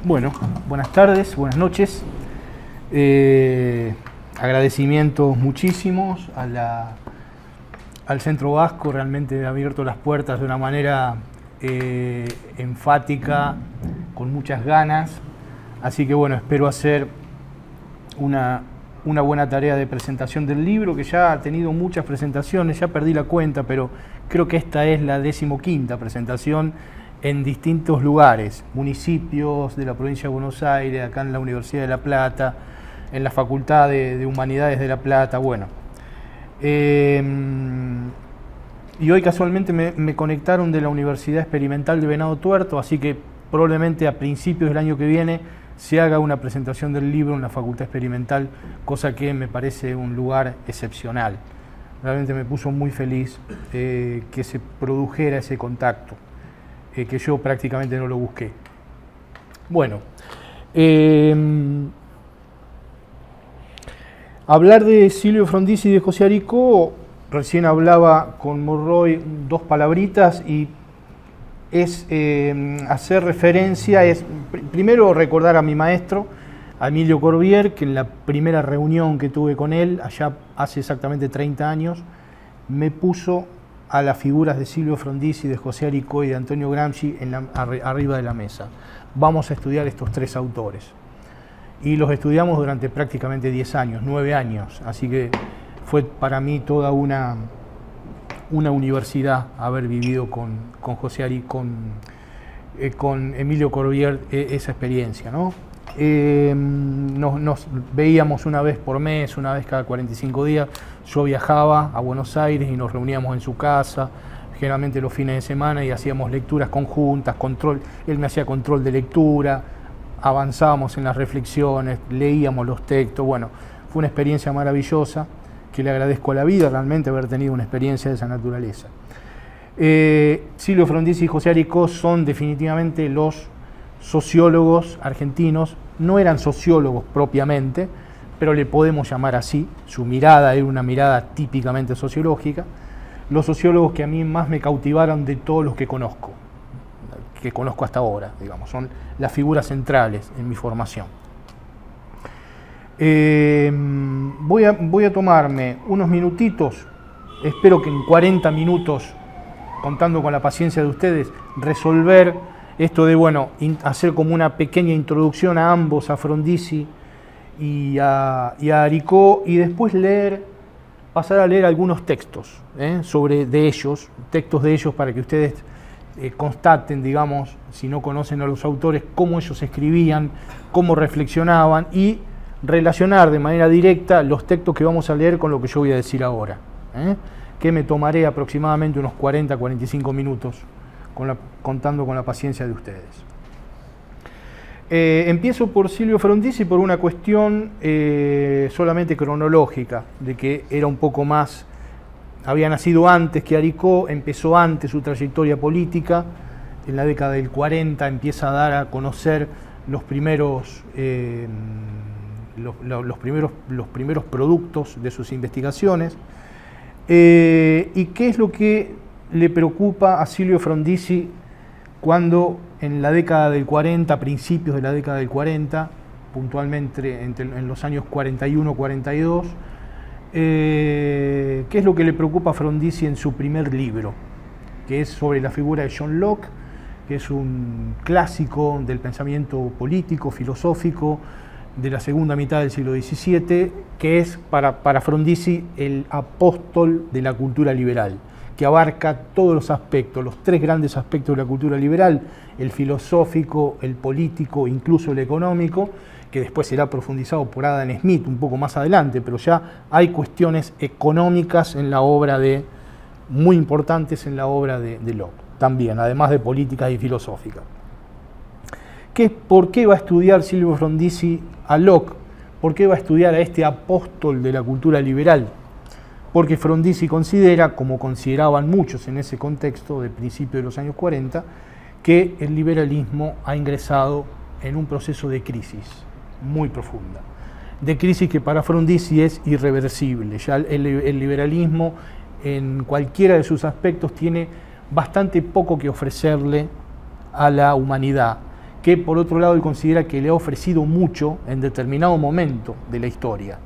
Bueno, buenas tardes, buenas noches. Agradecimientos muchísimos al Centro Vasco, realmente ha abierto las puertas de una manera enfática, con muchas ganas. Así que bueno, espero hacer una buena tarea de presentación del libro, que ya ha tenido muchas presentaciones, ya perdí la cuenta, pero creo que esta es la 15ª presentación en distintos lugares, municipios de la provincia de Buenos Aires, acá en la Universidad de La Plata, en la Facultad de Humanidades de La Plata, bueno. Y hoy casualmente me conectaron de la Universidad Experimental de Venado Tuerto, así que probablemente a principios del año que viene se haga una presentación del libro en la Facultad Experimental, cosa que me parece un lugar excepcional. Realmente me puso muy feliz que se produjera ese contacto, que yo prácticamente no lo busqué. Bueno, hablar de Silvio Frondizi y de José Aricó, recién hablaba con Monroy dos palabritas y es hacer referencia, es primero recordar a mi maestro, a Emilio Corbière, que en la primera reunión que tuve con él, allá hace exactamente 30 años, me puso a las figuras de Silvio Frondizi, de José Aricó y de Antonio Gramsci arriba de la mesa. Vamos a estudiar estos tres autores. Y los estudiamos durante prácticamente 10 años, 9 años, así que fue para mí toda una universidad haber vivido con José Aricó, con Emilio Corbière esa experiencia, ¿no? Nos veíamos una vez por mes, una vez cada 45 días. Yo viajaba a Buenos Aires y nos reuníamos en su casa, generalmente los fines de semana, y hacíamos lecturas conjuntas, él me hacía control de lectura, avanzábamos en las reflexiones, leíamos los textos. Bueno, fue una experiencia maravillosa que le agradezco a la vida realmente haber tenido una experiencia de esa naturaleza. Silvio Frondizi y José Aricó son definitivamente los sociólogos argentinos. No eran sociólogos propiamente, pero le podemos llamar así. Su mirada era una mirada típicamente sociológica. Los sociólogos que a mí más me cautivaron de todos los que conozco hasta ahora, digamos, son las figuras centrales en mi formación. Voy a tomarme unos minutitos, espero que en 40 minutos, contando con la paciencia de ustedes, resolver esto de, bueno, hacer como una pequeña introducción a ambos, a Frondizi y a Aricó, y después pasar a leer algunos textos de ellos, textos de ellos para que ustedes constaten, digamos, si no conocen a los autores, cómo ellos escribían, cómo reflexionaban, y relacionar de manera directa los textos que vamos a leer con lo que yo voy a decir ahora, que me tomaré aproximadamente unos 40-45 minutos, contando con la paciencia de ustedes. Empiezo por Silvio Frondizi por una cuestión solamente cronológica, de que era un poco más, había nacido antes que Aricó, empezó antes su trayectoria política, en la década del 40 empieza a dar a conocer los primeros productos de sus investigaciones. ¿Y qué es lo que le preocupa a Silvio Frondizi cuando en la década del 40, principios de la década del 40, puntualmente en los años 41-42, qué es lo que le preocupa a Frondizi en su primer libro, que es sobre la figura de John Locke, que es un clásico del pensamiento político, filosófico, de la segunda mitad del siglo XVII, que es para Frondizi el apóstol de la cultura liberal, que abarca todos los aspectos, los tres grandes aspectos de la cultura liberal: el filosófico, el político, incluso el económico, que después será profundizado por Adam Smith un poco más adelante, pero ya hay cuestiones económicas en la obra muy importantes en la obra de Locke, también, además de políticas y filosóficas. ¿Por qué va a estudiar Silvio Frondizi a Locke? ¿Por qué va a estudiar a este apóstol de la cultura liberal? Porque Frondizi considera, como consideraban muchos en ese contexto de principios de los años 40, que el liberalismo ha ingresado en un proceso de crisis muy profunda, de crisis que para Frondizi es irreversible. Ya el liberalismo en cualquiera de sus aspectos tiene bastante poco que ofrecerle a la humanidad, que por otro lado él considera que le ha ofrecido mucho en determinado momento de la historia,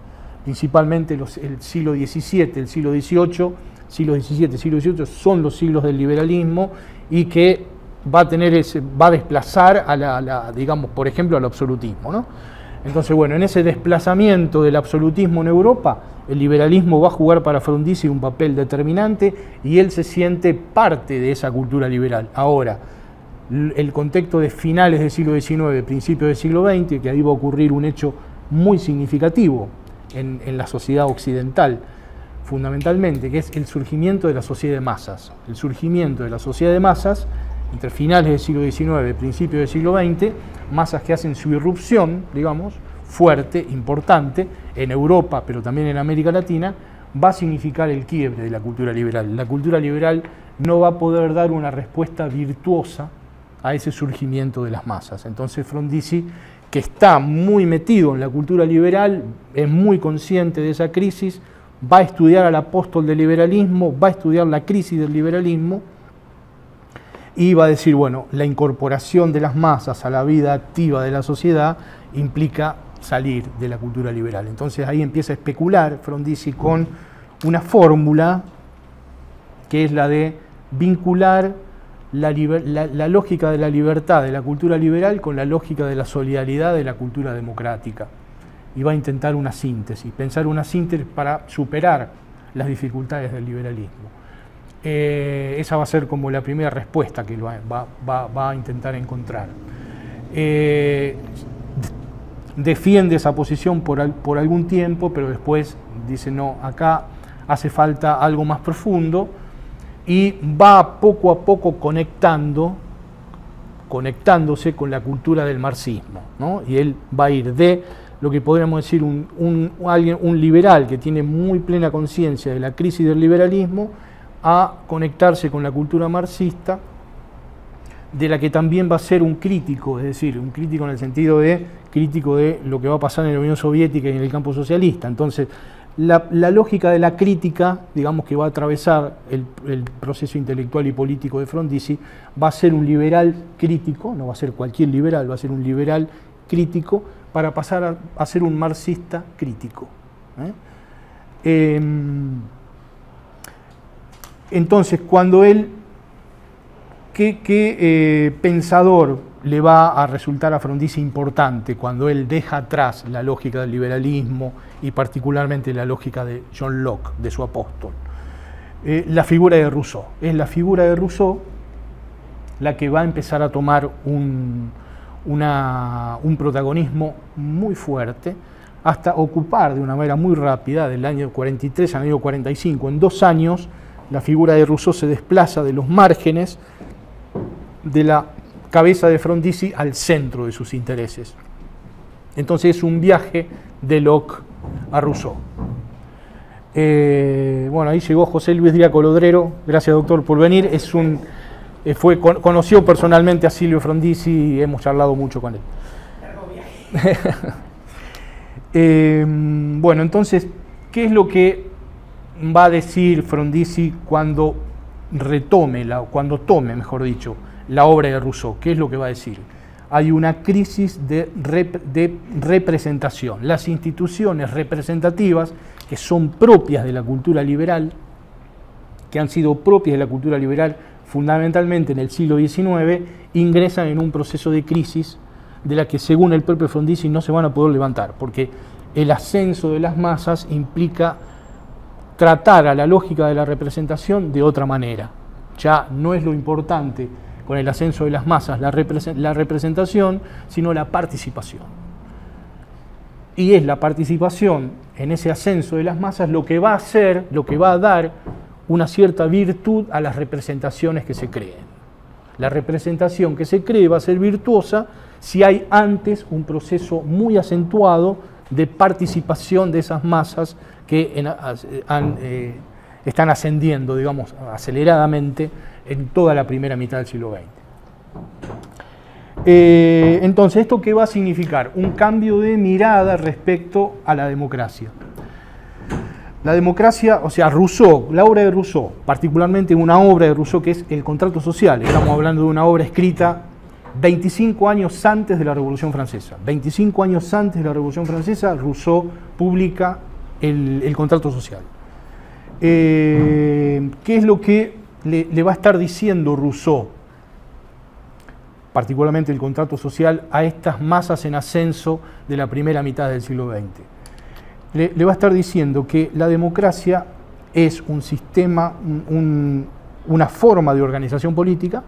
principalmente el siglo XVII, el siglo XVIII, siglo XVII, siglo XVIII son los siglos del liberalismo y que va a desplazar digamos, por ejemplo, al absolutismo, ¿no? Entonces, bueno, en ese desplazamiento del absolutismo en Europa, el liberalismo va a jugar para Frondizi un papel determinante y él se siente parte de esa cultura liberal. Ahora, el contexto de finales del siglo XIX, principios del siglo XX, que ahí va a ocurrir un hecho muy significativo en la sociedad occidental, fundamentalmente, que es el surgimiento de la sociedad de masas. El surgimiento de la sociedad de masas entre finales del siglo XIX, principios del siglo XX, masas que hacen su irrupción, digamos, fuerte, importante, en Europa, pero también en América Latina, va a significar el quiebre de la cultura liberal. La cultura liberal no va a poder dar una respuesta virtuosa a ese surgimiento de las masas. Entonces Frondizi, que está muy metido en la cultura liberal, es muy consciente de esa crisis, va a estudiar al apóstol del liberalismo, va a estudiar la crisis del liberalismo, y va a decir, bueno, la incorporación de las masas a la vida activa de la sociedad implica salir de la cultura liberal. Entonces ahí empieza a especular Frondizi con una fórmula que es la de vincular la lógica de la libertad de la cultura liberal con la lógica de la solidaridad de la cultura democrática. Y va a intentar una síntesis, pensar una síntesis para superar las dificultades del liberalismo. Esa va a ser como la primera respuesta que va a intentar encontrar. Defiende esa posición por algún tiempo, pero después dice, no, acá hace falta algo más profundo, y va poco a poco conectándose con la cultura del marxismo, ¿no? Y él va a ir de lo que podríamos decir un liberal que tiene muy plena conciencia de la crisis del liberalismo, a conectarse con la cultura marxista, de la que también va a ser un crítico, es decir, un crítico en el sentido de crítico de lo que va a pasar en la Unión Soviética y en el campo socialista. Entonces, la lógica de la crítica, digamos, que va a atravesar el proceso intelectual y político de Frondizi, va a ser un liberal crítico, no va a ser cualquier liberal, va a ser un liberal crítico para pasar a ser un marxista crítico. Entonces, cuando él, ¿qué pensador le va a resultar a Frondizi importante cuando él deja atrás la lógica del liberalismo y particularmente la lógica de John Locke, de su apóstol? La figura de Rousseau. Es la figura de Rousseau la que va a empezar a tomar un protagonismo muy fuerte, hasta ocupar de una manera muy rápida, del año 43 al año 45, en 2 años, la figura de Rousseau se desplaza de los márgenes de la cabeza de Frondizi al centro de sus intereses. Entonces es un viaje de Locke a Rousseau. Bueno, ahí llegó José Luis Díaz Colodrero. Gracias, doctor, por venir. Conoció personalmente a Silvio Frondizi y hemos charlado mucho con él. Bueno, entonces, ¿qué es lo que va a decir Frondizi cuando tome, mejor dicho, la obra de Rousseau? ¿Qué es lo que va a decir? Hay una crisis de representación. Las instituciones representativas que son propias de la cultura liberal, que han sido propias de la cultura liberal fundamentalmente en el siglo XIX, ingresan en un proceso de crisis de la que, según el propio Frondizi, no se van a poder levantar, porque el ascenso de las masas implica tratar a la lógica de la representación de otra manera. Ya no es lo importante con el ascenso de las masas la representación, sino la participación. Y es la participación en ese ascenso de las masas lo que va a hacer, lo que va a dar una cierta virtud a las representaciones que se creen. La representación que se cree va a ser virtuosa si hay antes un proceso muy acentuado de participación de esas masas que están ascendiendo, digamos, aceleradamente en toda la primera mitad del siglo XX. Entonces, ¿esto qué va a significar? Un cambio de mirada respecto a la democracia. La democracia, o sea, Rousseau, la obra de Rousseau, particularmente una obra de Rousseau que es El contrato social. Estamos hablando de una obra escrita 25 años antes de la Revolución Francesa. 25 años antes de la Revolución Francesa, Rousseau publica el contrato social. ¿Qué es lo que le va a estar diciendo Rousseau, particularmente el contrato social, a estas masas en ascenso de la primera mitad del siglo XX? Le va a estar diciendo que la democracia es un sistema, una forma de organización política,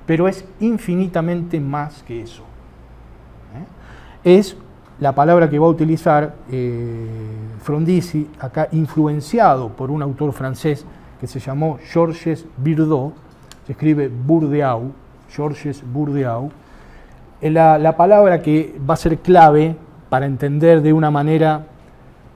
pero es infinitamente más que eso. Es la palabra que va a utilizar Frondizi, acá influenciado por un autor francés que se llamó Georges Birdot, se escribe Bourdieu, Georges Bourdieu. La palabra que va a ser clave para entender de una manera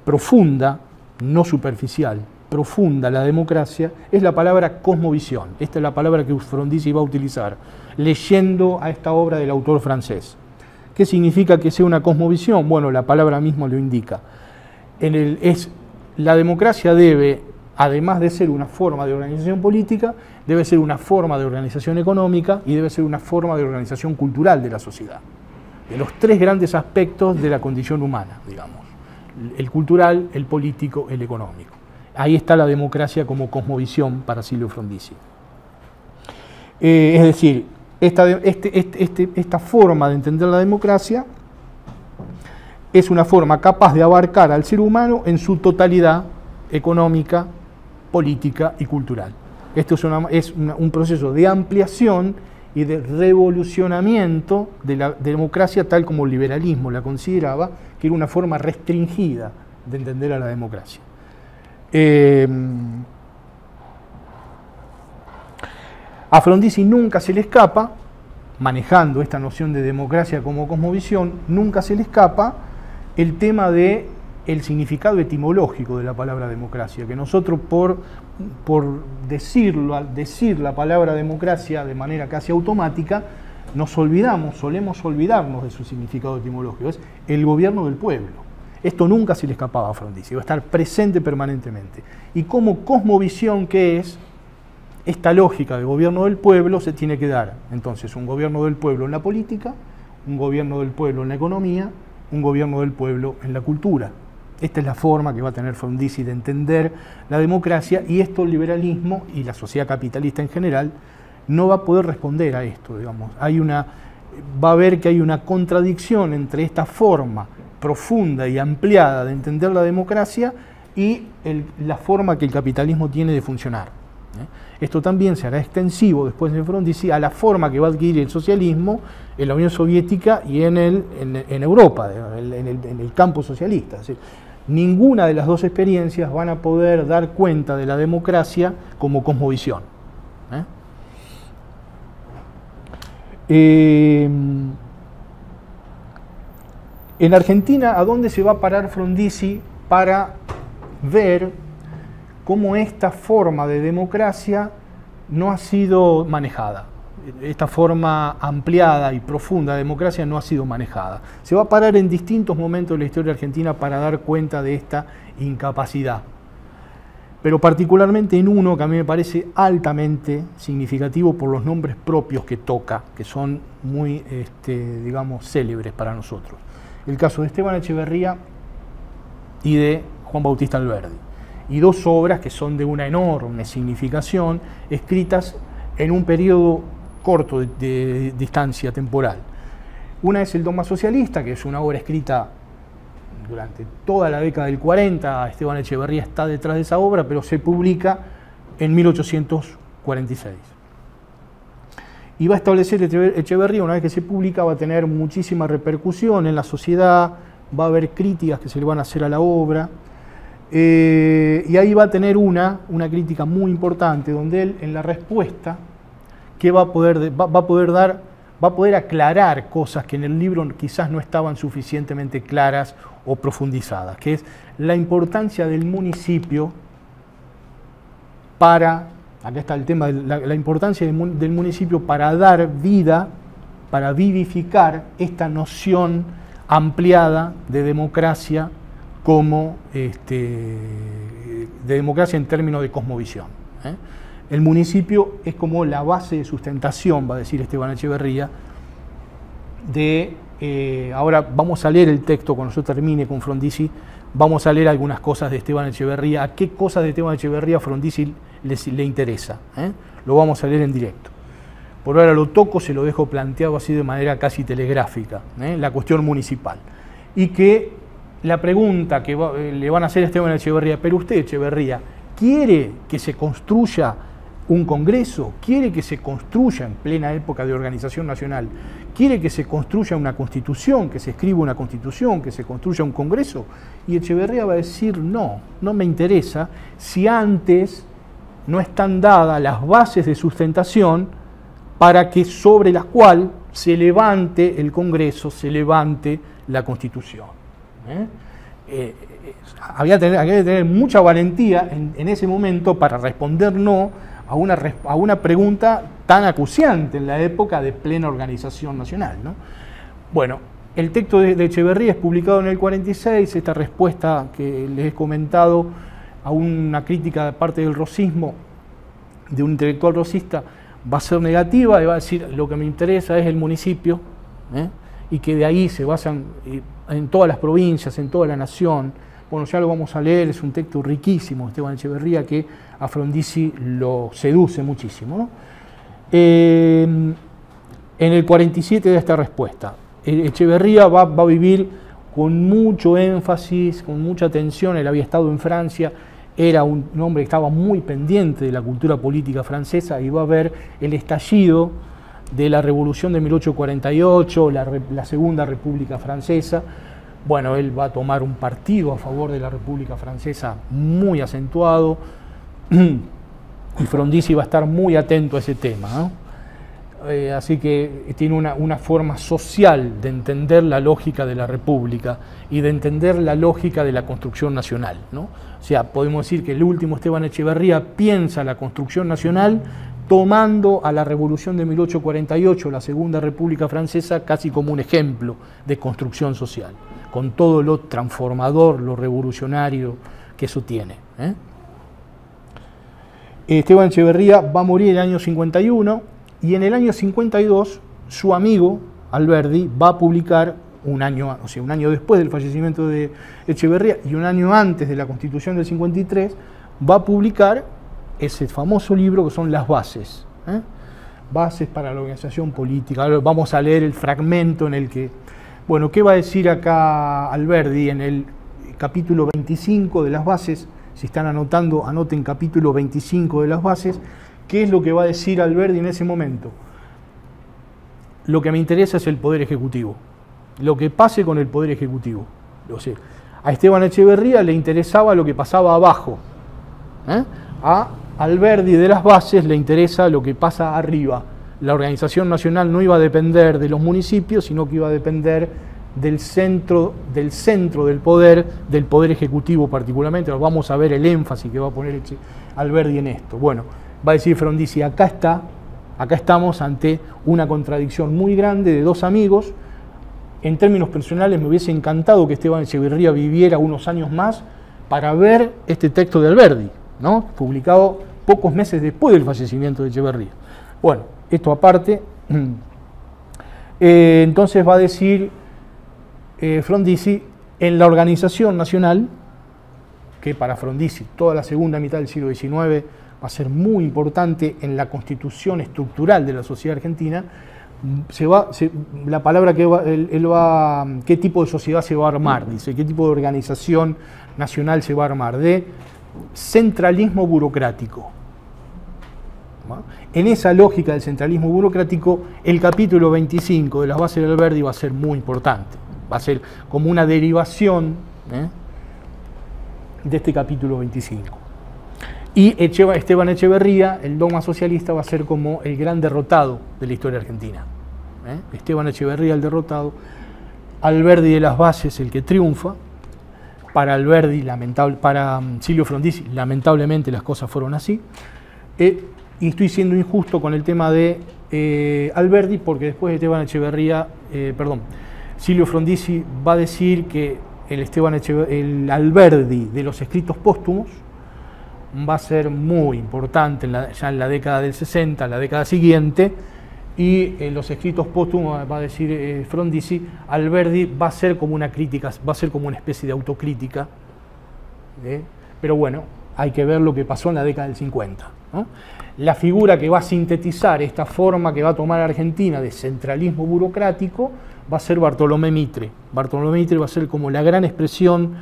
profunda, no superficial, profunda la democracia, es la palabra cosmovisión. Esta es la palabra que Frondizi va a utilizar, leyendo a esta obra del autor francés. ¿Qué significa que sea una cosmovisión? Bueno, la palabra misma lo indica. La democracia debe, además de ser una forma de organización política, debe ser una forma de organización económica y debe ser una forma de organización cultural de la sociedad. De los tres grandes aspectos de la condición humana, digamos. El cultural, el político, el económico. Ahí está la democracia como cosmovisión para Silvio Frondizi. Es decir, esta forma de entender la democracia es una forma capaz de abarcar al ser humano en su totalidad económica, política y cultural. Esto es un proceso de ampliación y de revolucionamiento de la democracia tal como el liberalismo la consideraba, que era una forma restringida de entender a la democracia. A Frondizi nunca se le escapa, manejando esta noción de democracia como cosmovisión, nunca se le escapa el tema de el significado etimológico de la palabra democracia, que nosotros por decirlo, al decir la palabra democracia de manera casi automática, solemos olvidarnos de su significado etimológico, es el gobierno del pueblo. Esto nunca se le escapaba a Frondizi, va a estar presente permanentemente. Y como cosmovisión que es, esta lógica de gobierno del pueblo se tiene que dar. Entonces, un gobierno del pueblo en la política, un gobierno del pueblo en la economía, un gobierno del pueblo en la cultura. Esta es la forma que va a tener Frondizi de entender la democracia, y esto el liberalismo y la sociedad capitalista en general no va a poder responder a esto, digamos. Va a ver que hay una contradicción entre esta forma profunda y ampliada de entender la democracia y la forma que el capitalismo tiene de funcionar. Esto también se hará extensivo después de Frondizi a la forma que va a adquirir el socialismo en la Unión Soviética y en Europa, en el campo socialista. Es decir, ninguna de las dos experiencias van a poder dar cuenta de la democracia como cosmovisión. En Argentina, ¿a dónde se va a parar Frondizi para ver cómo esta forma de democracia no ha sido manejada? Esta forma ampliada y profunda de democracia no ha sido manejada. Se va a parar en distintos momentos de la historia argentina para dar cuenta de esta incapacidad. Pero particularmente en uno que a mí me parece altamente significativo por los nombres propios que toca, que son muy, digamos, célebres para nosotros. El caso de Esteban Echeverría y de Juan Bautista Alberdi. Y dos obras que son de una enorme significación, escritas en un periodo corto de distancia temporal. Una es El Dogma Socialista, que es una obra escrita durante toda la década del 40, Esteban Echeverría está detrás de esa obra, pero se publica en 1846. Y va a establecer Echeverría, una vez que se publica, va a tener muchísima repercusión en la sociedad, va a haber críticas que se le van a hacer a la obra, y ahí va a tener una crítica muy importante, donde él, en la respuesta, que va a poder aclarar cosas que en el libro quizás no estaban suficientemente claras o profundizadas, que es la importancia del municipio para, acá está el tema, la importancia del municipio para dar vida, para vivificar esta noción ampliada de democracia como de democracia en términos de cosmovisión. El municipio es como la base de sustentación, va a decir Esteban Echeverría, ahora vamos a leer el texto cuando yo termine con Frondizi, vamos a leer algunas cosas de Esteban Echeverría, a qué cosas de Esteban Echeverría Frondizi le interesa, lo vamos a leer en directo. Por ahora lo toco, se lo dejo planteado así de manera casi telegráfica, la cuestión municipal. Y que la pregunta que le van a hacer a Esteban Echeverría, pero usted, Echeverría, ¿quiere que se construya un Congreso? ¿Quiere que se construya en plena época de organización nacional? ¿Quiere que se construya una Constitución, que se escriba una Constitución, que se construya un Congreso? Y Echeverría va a decir, no, no me interesa si antes no están dadas las bases de sustentación para que sobre las cuales se levante el Congreso, se levante la Constitución. Había que tener mucha valentía en ese momento para responder no a una pregunta tan acuciante en la época de plena organización nacional, ¿no? Bueno, el texto de Echeverría es publicado en el 46, esta respuesta que les he comentado a una crítica de parte del rosismo, de un intelectual rosista, va a ser negativa y va a decir lo que me interesa es el municipio, y que de ahí se basan en todas las provincias, en toda la nación. Bueno, ya lo vamos a leer, es un texto riquísimo, Esteban Echeverría, que a Frondizi lo seduce muchísimo, ¿no? En el 47 de esta respuesta, Echeverría va a vivir con mucho énfasis, con mucha atención. Él había estado en Francia, era un hombre que estaba muy pendiente de la cultura política francesa, y va a ver el estallido de la Revolución de 1848, la Segunda República Francesa. Bueno, él va a tomar un partido a favor de la República Francesa muy acentuado, y Frondizi va a estar muy atento a ese tema, ¿no? Así que tiene una forma social de entender la lógica de la República y de entender la lógica de la construcción nacional, ¿no? O sea, podemos decir que el último Esteban Echeverría piensa la construcción nacional tomando a la Revolución de 1848, la Segunda República Francesa, casi como un ejemplo de construcción social, con todo lo transformador, lo revolucionario que eso tiene, Esteban Echeverría va a morir en el año 51, y en el año 52 su amigo Alberdi va a publicar un año después del fallecimiento de Echeverría y un año antes de la Constitución del 53, va a publicar ese famoso libro que son Las Bases, Bases para la Organización Política. Ahora vamos a leer el fragmento en el que, bueno, ¿qué va a decir acá Alberdi en el capítulo 25 de Las Bases? Si están anotando, anoten capítulo 25 de Las Bases. ¿Qué es lo que va a decir Alberdi en ese momento? Lo que me interesa es el Poder Ejecutivo, lo que pase con el Poder Ejecutivo. O sea, a Esteban Echeverría le interesaba lo que pasaba abajo, a Alberdi de Las Bases le interesa lo que pasa arriba. La organización nacional no iba a depender de los municipios, sino que iba a depender del centro del Poder Ejecutivo particularmente. Vamos a ver el énfasis que va a poner Alberdi en esto. Bueno, va a decir Frondizi, acá estamos ante una contradicción muy grande de dos amigos. En términos personales me hubiese encantado que Esteban Echeverría viviera unos años más para ver este texto de Alberdi, ¿no? Publicado pocos meses después del fallecimiento de Echeverría. Bueno, esto aparte, entonces va a decir Frondizi, en la organización nacional, que para Frondizi toda la segunda mitad del siglo XIX va a ser muy importante en la constitución estructural de la sociedad argentina, la palabra que qué tipo de sociedad se va a armar, dice, qué tipo de organización nacional se va a armar, de centralismo burocrático. ¿No? En esa lógica del centralismo burocrático, el capítulo 25 de Las Bases de Alberdi va a ser muy importante, va a ser como una derivación de este capítulo 25. Y Esteban Echeverría, el dogma socialista, va a ser como el gran derrotado de la historia argentina. Esteban Echeverría el derrotado, Alberdi de Las Bases el que triunfa. Para Alberdi, para Silvio Frondizi, lamentablemente las cosas fueron así. Y estoy siendo injusto con el tema de Alberdi, porque después Silvio Frondizi va a decir que el Alberdi de los escritos póstumos va a ser muy importante ya en la década del 60, la década siguiente, y en los escritos póstumos, va a decir Frondizi, Alberdi va a ser como una crítica, va a ser como una especie de autocrítica, pero bueno, hay que ver lo que pasó en la década del 50, ¿no? La figura que va a sintetizar esta forma que va a tomar Argentina de centralismo burocrático va a ser Bartolomé Mitre. Bartolomé Mitre va a ser como la gran expresión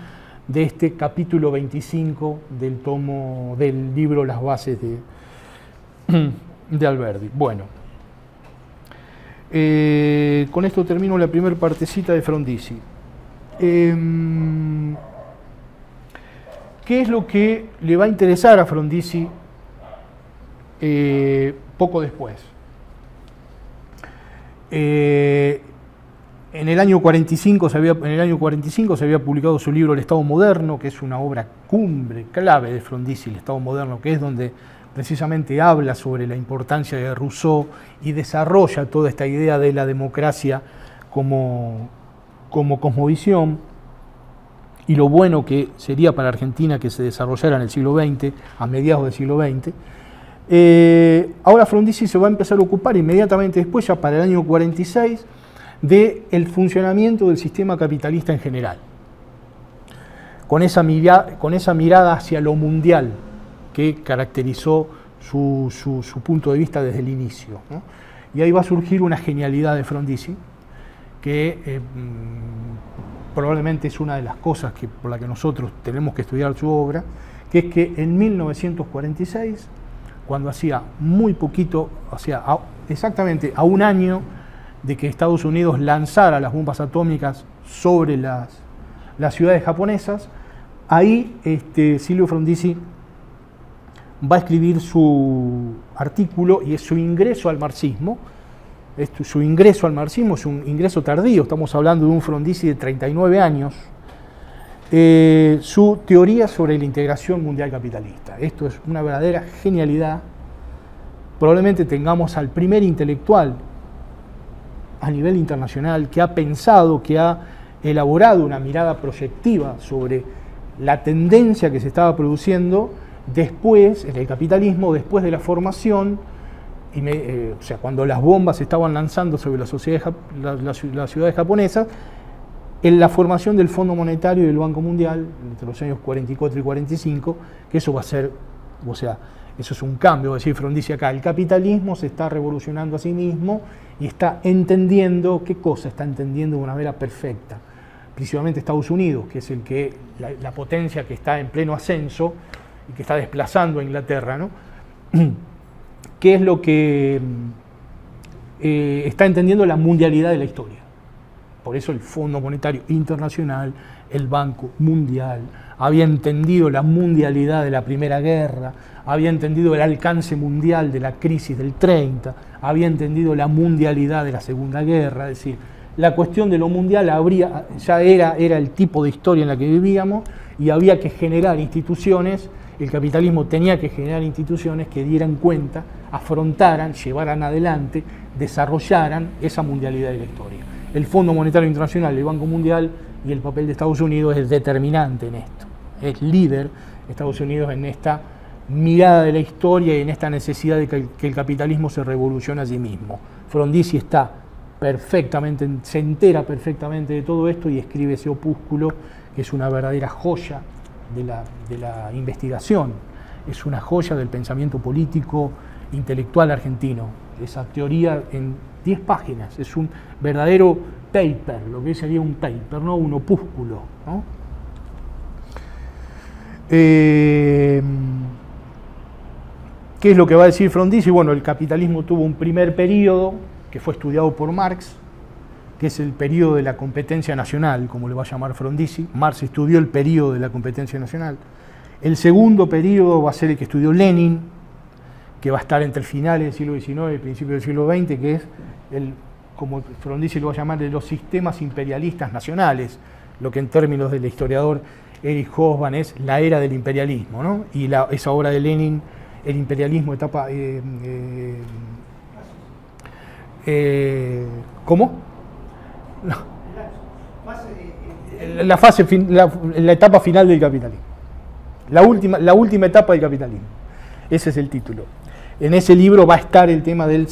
de este capítulo 25 del libro Las bases de Alberdi. Bueno, con esto termino la primera partecita de Frondizi. ¿Qué es lo que le va a interesar a Frondizi poco después? En el año 45 se había publicado su libro El Estado Moderno, que es una obra cumbre, clave de Frondizi, El Estado Moderno, que es donde precisamente habla sobre la importancia de Rousseau y desarrolla toda esta idea de la democracia como cosmovisión y lo bueno que sería para Argentina que se desarrollara en el siglo XX, a mediados del siglo XX. Ahora Frondizi se va a empezar a ocupar inmediatamente después, ya para el año 46, del funcionamiento del sistema capitalista en general, con esa mirada hacia lo mundial que caracterizó su punto de vista desde el inicio, ¿no? Y ahí va a surgir una genialidad de Frondizi, que probablemente es una de las cosas por la que nosotros tenemos que estudiar su obra, que es que en 1946, cuando hacía muy poquito, exactamente a un año de que Estados Unidos lanzara las bombas atómicas sobre las ciudades japonesas, ahí Silvio Frondizi va a escribir su artículo y es su ingreso al marxismo. Su ingreso al marxismo es un ingreso tardío, estamos hablando de un Frondizi de 39 años, su teoría sobre la integración mundial capitalista. Esto es una verdadera genialidad. Probablemente tengamos al primer intelectual a nivel internacional que ha pensado, que ha elaborado una mirada proyectiva sobre la tendencia que se estaba produciendo después, en el capitalismo, después de la formación, o sea, cuando las bombas se estaban lanzando sobre las ciudades japonesas, en la formación del Fondo Monetario y del Banco Mundial, entre los años 44 y 45, que eso va a ser, o sea, eso es un cambio, va a decir Frondizi acá, el capitalismo se está revolucionando a sí mismo y está entendiendo, ¿qué cosa está entendiendo de una manera perfecta? Principalmente Estados Unidos, que es la potencia que está en pleno ascenso y que está desplazando a Inglaterra, ¿no? ¿Qué es lo que está entendiendo? La mundialidad de la historia. Por eso el Fondo Monetario Internacional, el Banco Mundial, había entendido la mundialidad de la Primera Guerra, había entendido el alcance mundial de la crisis del 30, había entendido la mundialidad de la Segunda Guerra, es decir, la cuestión de lo mundial ya era el tipo de historia en la que vivíamos y había que generar instituciones, el capitalismo tenía que generar instituciones que dieran cuenta, afrontaran, llevaran adelante, desarrollaran esa mundialidad de la historia. El Fondo Monetario Internacional, el Banco Mundial y el papel de Estados Unidos es determinante en esto. Es líder Estados Unidos en esta mirada de la historia y en esta necesidad de que el capitalismo se revolucione a sí mismo. Frondizi se entera perfectamente de todo esto y escribe ese opúsculo que es una verdadera joya de la investigación, es una joya del pensamiento político intelectual argentino. Esa teoría en 10 páginas, es un verdadero paper, lo que sería un paper, no un opúsculo, ¿no? ¿Qué es lo que va a decir Frondizi? Bueno, el capitalismo tuvo un primer periodo que fue estudiado por Marx, que es el periodo de la competencia nacional, como le va a llamar Frondizi. Marx estudió el periodo de la competencia nacional. El segundo periodo va a ser el que estudió Lenin, que va a estar entre finales del siglo XIX y principios del siglo XX, que es, como Frondizi lo va a llamar, de los sistemas imperialistas nacionales, lo que en términos del historiador Erich Hobsbawm es la era del imperialismo, ¿no? Y esa obra de Lenin, el imperialismo, etapa... ¿cómo? No. La etapa final del capitalismo. la última etapa del capitalismo. Ese es el título. En ese libro va a estar el tema de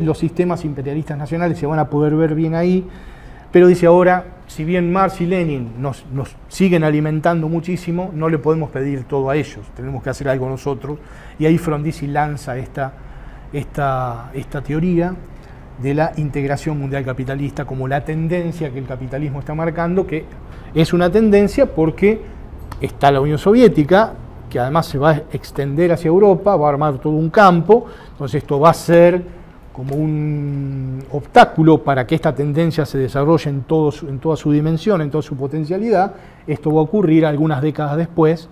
los sistemas imperialistas nacionales, se van a poder ver bien ahí, pero dice ahora, si bien Marx y Lenin nos siguen alimentando muchísimo, no le podemos pedir todo a ellos, tenemos que hacer algo nosotros, y ahí Frondizi lanza esta teoría de la integración mundial capitalista como la tendencia que el capitalismo está marcando, que es una tendencia porque está la Unión Soviética, que además se va a extender hacia Europa, va a armar todo un campo, entonces esto va a ser como un obstáculo para que esta tendencia se desarrolle en toda su dimensión, en toda su potencialidad. Esto va a ocurrir algunas décadas después,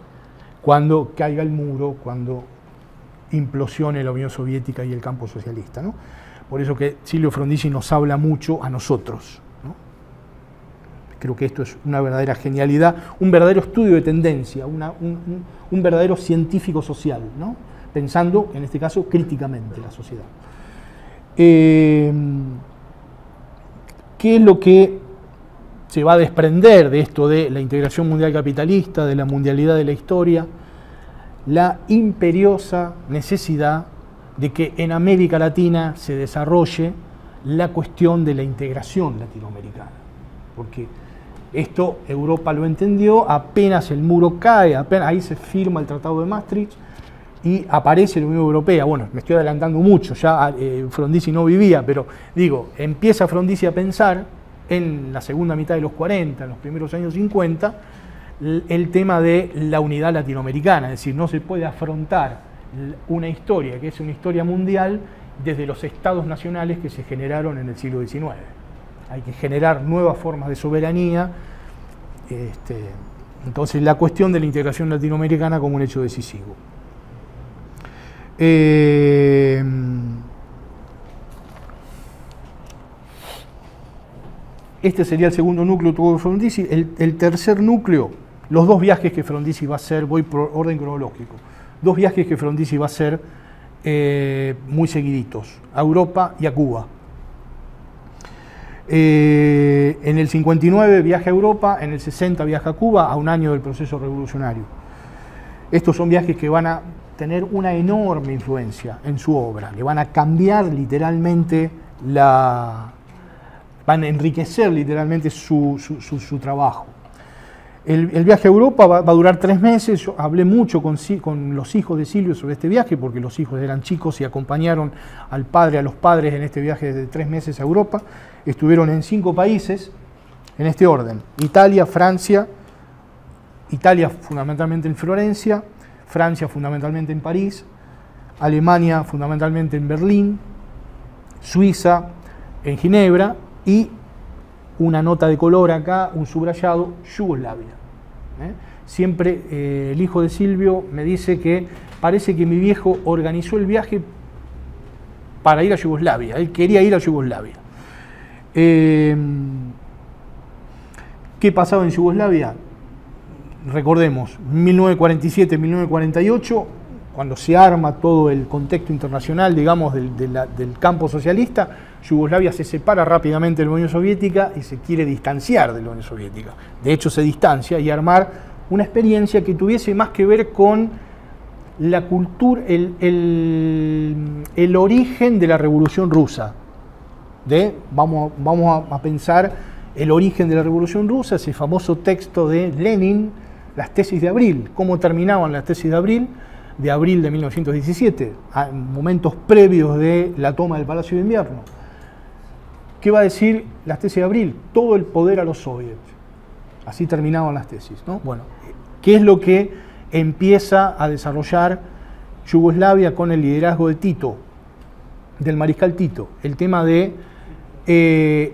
cuando caiga el muro, cuando implosione la Unión Soviética y el campo socialista, ¿no? Por eso que Silvio Frondizi nos habla mucho a nosotros, ¿no? Creo que esto es una verdadera genialidad, un verdadero estudio de tendencia, un verdadero científico social, ¿no? Pensando, en este caso, críticamente la sociedad. ¿Qué es lo que se va a desprender de esto de la integración mundial capitalista, de la mundialidad de la historia? La imperiosa necesidad de que en América Latina se desarrolle la cuestión de la integración latinoamericana. Porque esto Europa lo entendió, apenas el muro cae, apenas ahí se firma el Tratado de Maastricht y aparece la Unión Europea. Bueno, me estoy adelantando mucho, ya Frondizi no vivía, pero digo, empieza Frondizi a pensar en la segunda mitad de los 40, en los primeros años 50, el tema de la unidad latinoamericana, es decir, no se puede afrontar una historia que es una historia mundial desde los estados nacionales que se generaron en el siglo XIX. Hay que generar nuevas formas de soberanía. Entonces, la cuestión de la integración latinoamericana como un hecho decisivo. Este sería el segundo núcleo de Frondizi. El tercer núcleo, los dos viajes que Frondizi va a hacer, voy por orden cronológico, dos viajes que Frondizi va a hacer muy seguiditos, a Europa y a Cuba. En el 59 viaja a Europa, en el 60 viaja a Cuba, a un año del proceso revolucionario. Estos son viajes que van a tener una enorme influencia en su obra, le van a cambiar literalmente van a enriquecer literalmente su trabajo. El viaje a Europa va a durar 3 meses. Yo hablé mucho con los hijos de Silvio sobre este viaje, porque los hijos eran chicos y acompañaron a los padres en este viaje de 3 meses a Europa. Estuvieron en 5 países, en este orden: Italia, Francia, Italia fundamentalmente en Florencia, Francia fundamentalmente en París, Alemania fundamentalmente en Berlín, Suiza en Ginebra y una nota de color acá, un subrayado, Yugoslavia. Siempre el hijo de Silvio me dice que parece que mi viejo organizó el viaje para ir a Yugoslavia, él quería ir a Yugoslavia. ¿Qué pasaba en Yugoslavia? Recordemos, 1947-1948, cuando se arma todo el contexto internacional, digamos, del campo socialista, Yugoslavia se separa rápidamente de la Unión Soviética y se quiere distanciar de la Unión Soviética. De hecho, se distancia y armar una experiencia que tuviese más que ver con la cultura, el origen de la Revolución Rusa. Vamos a pensar el origen de la Revolución Rusa, ese famoso texto de Lenin, las tesis de abril, cómo terminaban las tesis de abril de 1917, a momentos previos de la toma del Palacio de Invierno. ¿Qué va a decir las tesis de abril? Todo el poder a los soviets. Así terminaban las tesis, ¿no? Bueno, ¿qué es lo que empieza a desarrollar Yugoslavia con el liderazgo de Tito, del mariscal Tito? El tema de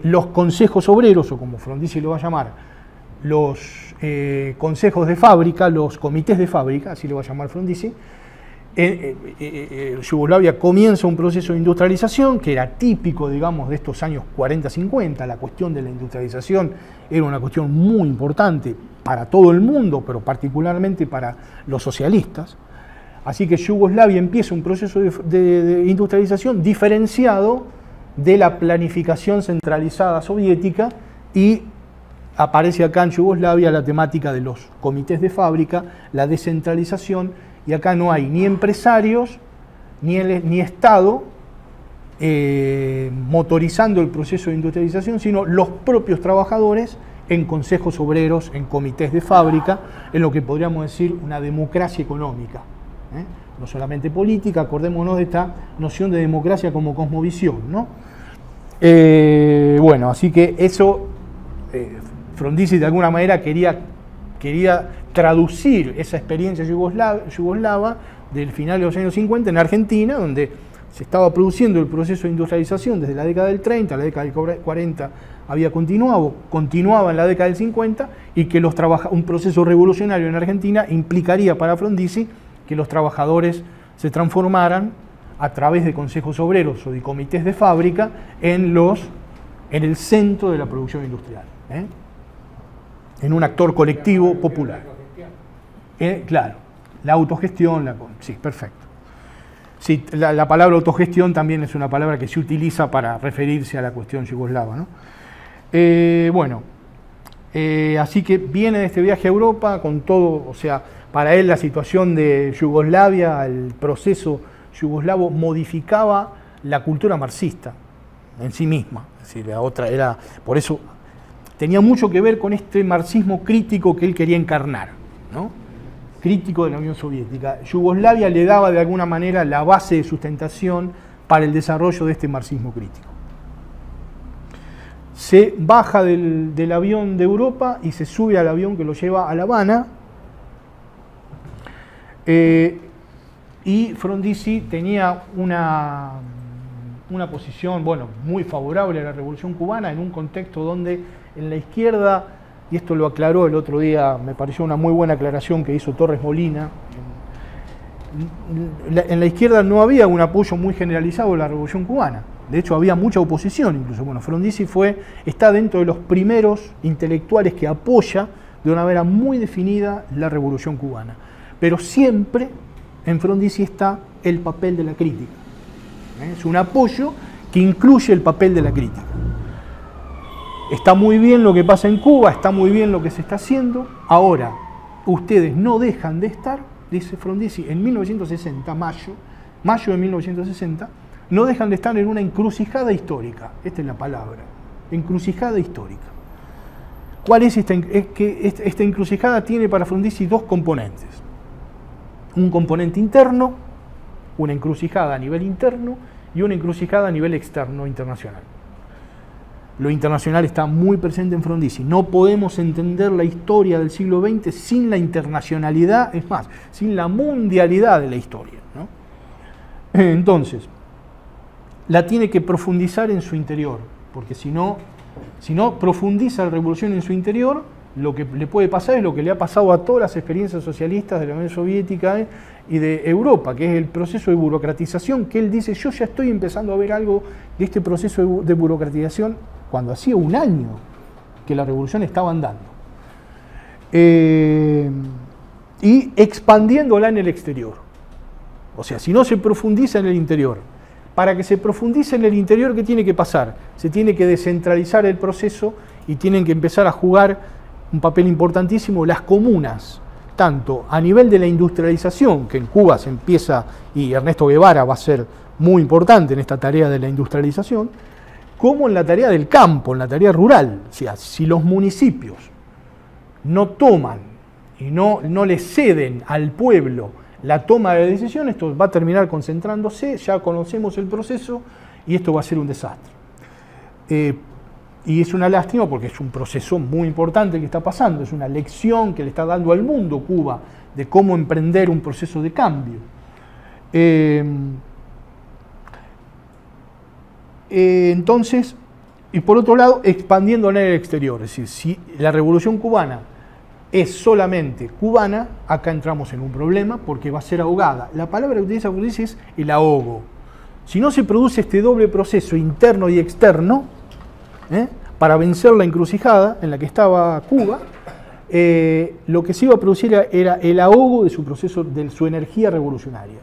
los consejos obreros, o como Frondizi lo va a llamar, los consejos de fábrica, los comités de fábrica, así lo va a llamar Frondizi. Yugoslavia comienza un proceso de industrialización que era típico, digamos, de estos años 40-50. La cuestión de la industrialización era una cuestión muy importante para todo el mundo, pero particularmente para los socialistas. Así que Yugoslavia empieza un proceso de industrialización diferenciado de la planificación centralizada soviética y aparece acá en Yugoslavia la temática de los comités de fábrica, la descentralización, y acá no hay ni empresarios ni Estado motorizando el proceso de industrialización, sino los propios trabajadores en consejos obreros, en comités de fábrica, en lo que podríamos decir una democracia económica, no solamente política. Acordémonos de esta noción de democracia como cosmovisión, ¿no? Bueno, así que eso, Frondizi de alguna manera quería traducir esa experiencia yugoslava del final de los años 50 en Argentina, donde se estaba produciendo el proceso de industrialización desde la década del 30, la década del 40 había continuaba en la década del 50, y que un proceso revolucionario en Argentina implicaría para Frondizi que los trabajadores se transformaran a través de consejos obreros o de comités de fábrica en el centro de la producción industrial, en un actor colectivo popular. Claro, la autogestión, sí, perfecto. Sí, la palabra autogestión también es una palabra que se utiliza para referirse a la cuestión yugoslava, ¿no? Bueno, así que viene de este viaje a Europa con todo, o sea, para él la situación de Yugoslavia, el proceso yugoslavo modificaba la cultura marxista en sí misma, es decir, la otra era, por eso tenía mucho que ver con este marxismo crítico que él quería encarnar, ¿no? Crítico de la Unión Soviética. Yugoslavia le daba de alguna manera la base de sustentación para el desarrollo de este marxismo crítico. Se baja del avión de Europa y se sube al avión que lo lleva a La Habana, y Frondizi tenía una posición, bueno, muy favorable a la Revolución Cubana, en un contexto donde en la izquierda, y esto lo aclaró el otro día, me pareció una muy buena aclaración que hizo Torres Molina, en la izquierda no había un apoyo muy generalizado a la Revolución Cubana. De hecho, había mucha oposición, incluso. Bueno, Frondizi está dentro de los primeros intelectuales que apoya de una manera muy definida la Revolución Cubana. Pero siempre en Frondizi está el papel de la crítica. Es un apoyo que incluye el papel de la crítica. Está muy bien lo que pasa en Cuba, está muy bien lo que se está haciendo. Ahora, ustedes no dejan de estar, dice Frondizi, en 1960, mayo de 1960, no dejan de estar en una encrucijada histórica. Esta es la palabra, encrucijada histórica. ¿Cuál es esta? Es que esta encrucijada tiene para Frondizi dos componentes. Un componente interno, una encrucijada a nivel interno, y una encrucijada a nivel externo, internacional. Lo internacional está muy presente en Frondizi. No podemos entender la historia del siglo XX sin la internacionalidad, es más, sin la mundialidad de la historia, ¿no? Entonces, la tiene que profundizar en su interior, porque si no profundiza la revolución en su interior, lo que le puede pasar es lo que le ha pasado a todas las experiencias socialistas de la Unión Soviética y de Europa, que es el proceso de burocratización, que él dice, yo ya estoy empezando a ver algo de este proceso de burocratización cuando hacía un año que la revolución estaba andando. Y expandiéndola en el exterior. O sea, si no se profundiza en el interior, para que se profundice en el interior, ¿qué tiene que pasar? Se tiene que descentralizar el proceso y tienen que empezar a jugar un papel importantísimo las comunas, tanto a nivel de la industrialización, que en Cuba se empieza, y Ernesto Guevara va a ser muy importante en esta tarea de la industrialización, como en la tarea del campo, en la tarea rural. O sea, si los municipios no toman y no le ceden al pueblo la toma de decisiones, esto va a terminar concentrándose, ya conocemos el proceso, y esto va a ser un desastre. Y es una lástima porque es un proceso muy importante que está pasando, es una lección que le está dando al mundo Cuba de cómo emprender un proceso de cambio. Entonces, y por otro lado, expandiéndola en el exterior, es decir, si la Revolución Cubana es solamente cubana, acá entramos en un problema porque va a ser ahogada. La palabra que utiliza Frondizi es el ahogo. Si no se produce este doble proceso interno y externo, para vencer la encrucijada en la que estaba Cuba, lo que se iba a producir era el ahogo de su proceso, de su energía revolucionaria.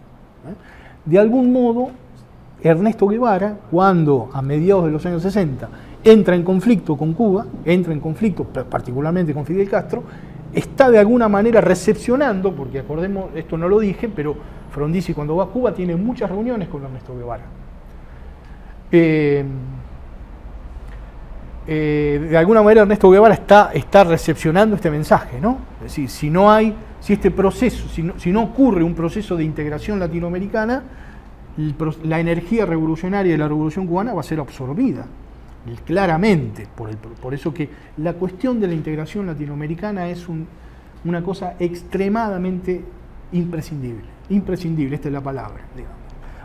De algún modo, Ernesto Guevara, cuando a mediados de los años 60 entra en conflicto con Cuba, entra en conflicto particularmente con Fidel Castro, está de alguna manera recepcionando, porque acordemos, esto no lo dije, pero Frondizi cuando va a Cuba tiene muchas reuniones con Ernesto Guevara. De alguna manera Ernesto Guevara está recepcionando este mensaje, ¿no? Es decir, si este proceso, si no ocurre un proceso de integración latinoamericana, la energía revolucionaria de la Revolución Cubana va a ser absorbida, claramente. Por eso que la cuestión de la integración latinoamericana es una cosa extremadamente imprescindible. Imprescindible, esta es la palabra, digamos,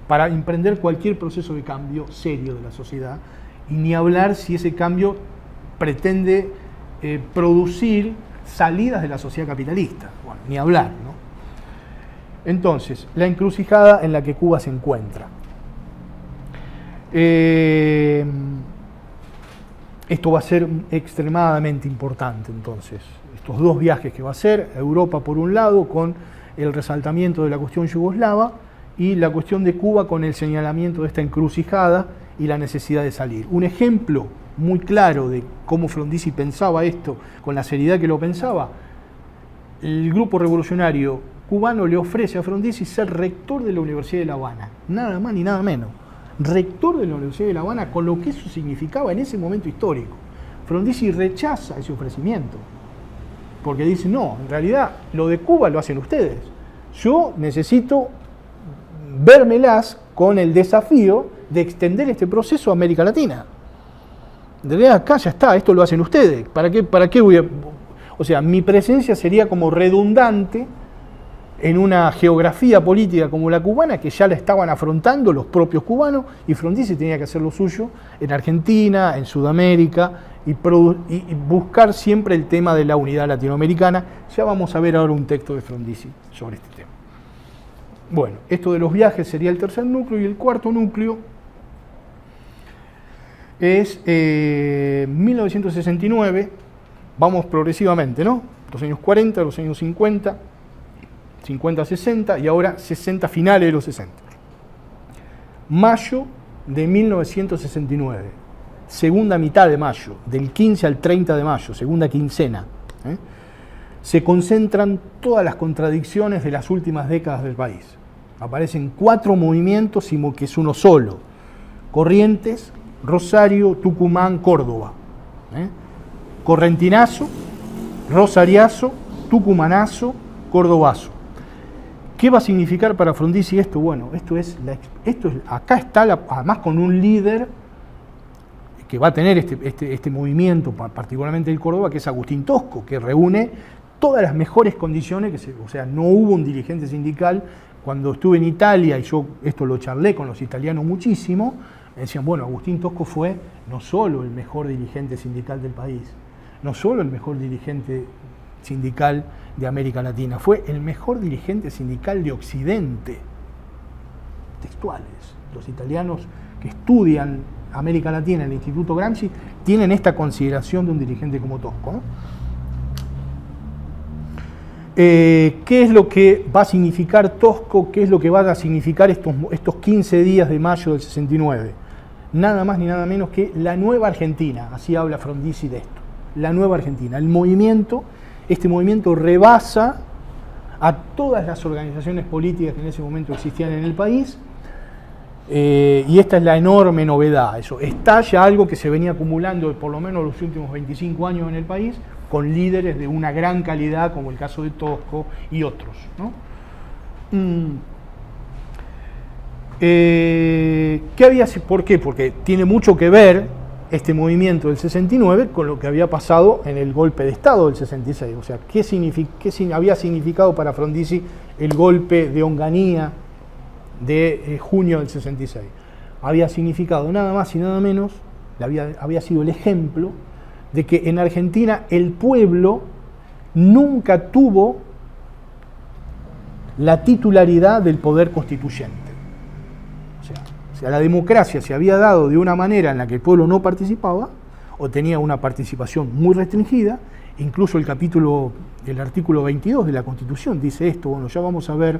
para emprender cualquier proceso de cambio serio de la sociedad, y ni hablar si ese cambio pretende producir salidas de la sociedad capitalista. Bueno, ni hablar, ¿no? Entonces, la encrucijada en la que Cuba se encuentra. Esto va a ser extremadamente importante, entonces. Estos dos viajes que va a hacer, Europa por un lado, con el resaltamiento de la cuestión yugoslava, y la cuestión de Cuba con el señalamiento de esta encrucijada y la necesidad de salir. Un ejemplo muy claro de cómo Frondizi pensaba esto, con la seriedad que lo pensaba, el grupo revolucionario cubano le ofrece a Frondizi ser rector de la Universidad de La Habana, nada más ni nada menos, rector de la Universidad de La Habana, con lo que eso significaba en ese momento histórico. Frondizi rechaza ese ofrecimiento, porque dice, no, en realidad lo de Cuba lo hacen ustedes, yo necesito vérmelas con el desafío de extender este proceso a América Latina. En realidad acá ya está, esto lo hacen ustedes, ¿para qué voy a...? O sea, mi presencia sería como redundante en una geografía política como la cubana, que ya la estaban afrontando los propios cubanos, y Frondizi tenía que hacer lo suyo en Argentina, en Sudamérica, y buscar siempre el tema de la unidad latinoamericana. Ya vamos a ver ahora un texto de Frondizi sobre este tema. Bueno, esto de los viajes sería el tercer núcleo, y el cuarto núcleo es 1969, vamos progresivamente, ¿no? Los años 40, los años 50, 50-60 y ahora 60, finales de los 60. Mayo de 1969, segunda mitad de mayo, del 15 al 30 de mayo, segunda quincena, se concentran todas las contradicciones de las últimas décadas del país. Aparecen 4 movimientos que es uno solo: Corrientes, Rosario, Tucumán, Córdoba. Correntinazo, Rosariazo, Tucumanazo, Cordobazo. ¿Qué va a significar para Frondizi esto? Bueno, acá está, además con un líder que va a tener este movimiento, particularmente el Córdoba, que es Agustín Tosco, que reúne todas las mejores condiciones, o sea, no hubo un dirigente sindical. Cuando estuve en Italia, y yo esto lo charlé con los italianos muchísimo, me decían, bueno, Agustín Tosco fue no solo el mejor dirigente sindical del país, no solo el mejor dirigente sindical de América Latina, fue el mejor dirigente sindical de Occidente. Textuales. Los italianos que estudian América Latina en el Instituto Gramsci tienen esta consideración de un dirigente como Tosco, ¿no? ¿Qué es lo que va a significar Tosco? ¿Qué es lo que va a significar estos 15 días de mayo del 69? Nada más ni nada menos que la nueva Argentina, así habla Frondizi de esto, la nueva Argentina. Este movimiento rebasa a todas las organizaciones políticas que en ese momento existían en el país, y esta es la enorme novedad. Eso estalla algo que se venía acumulando por lo menos los últimos 25 años en el país, con líderes de una gran calidad, como el caso de Tosco y otros, ¿no? ¿Por qué? Porque tiene mucho que ver este movimiento del 69 con lo que había pasado en el golpe de Estado del 66. O sea, ¿qué había significado para Frondizi el golpe de Onganía de junio del 66? Había significado nada más y nada menos, había sido el ejemplo de que en Argentina el pueblo nunca tuvo la titularidad del poder constituyente. O sea, la democracia se había dado de una manera en la que el pueblo no participaba, o tenía una participación muy restringida. Incluso el artículo 22 de la Constitución dice esto. Bueno, ya vamos a ver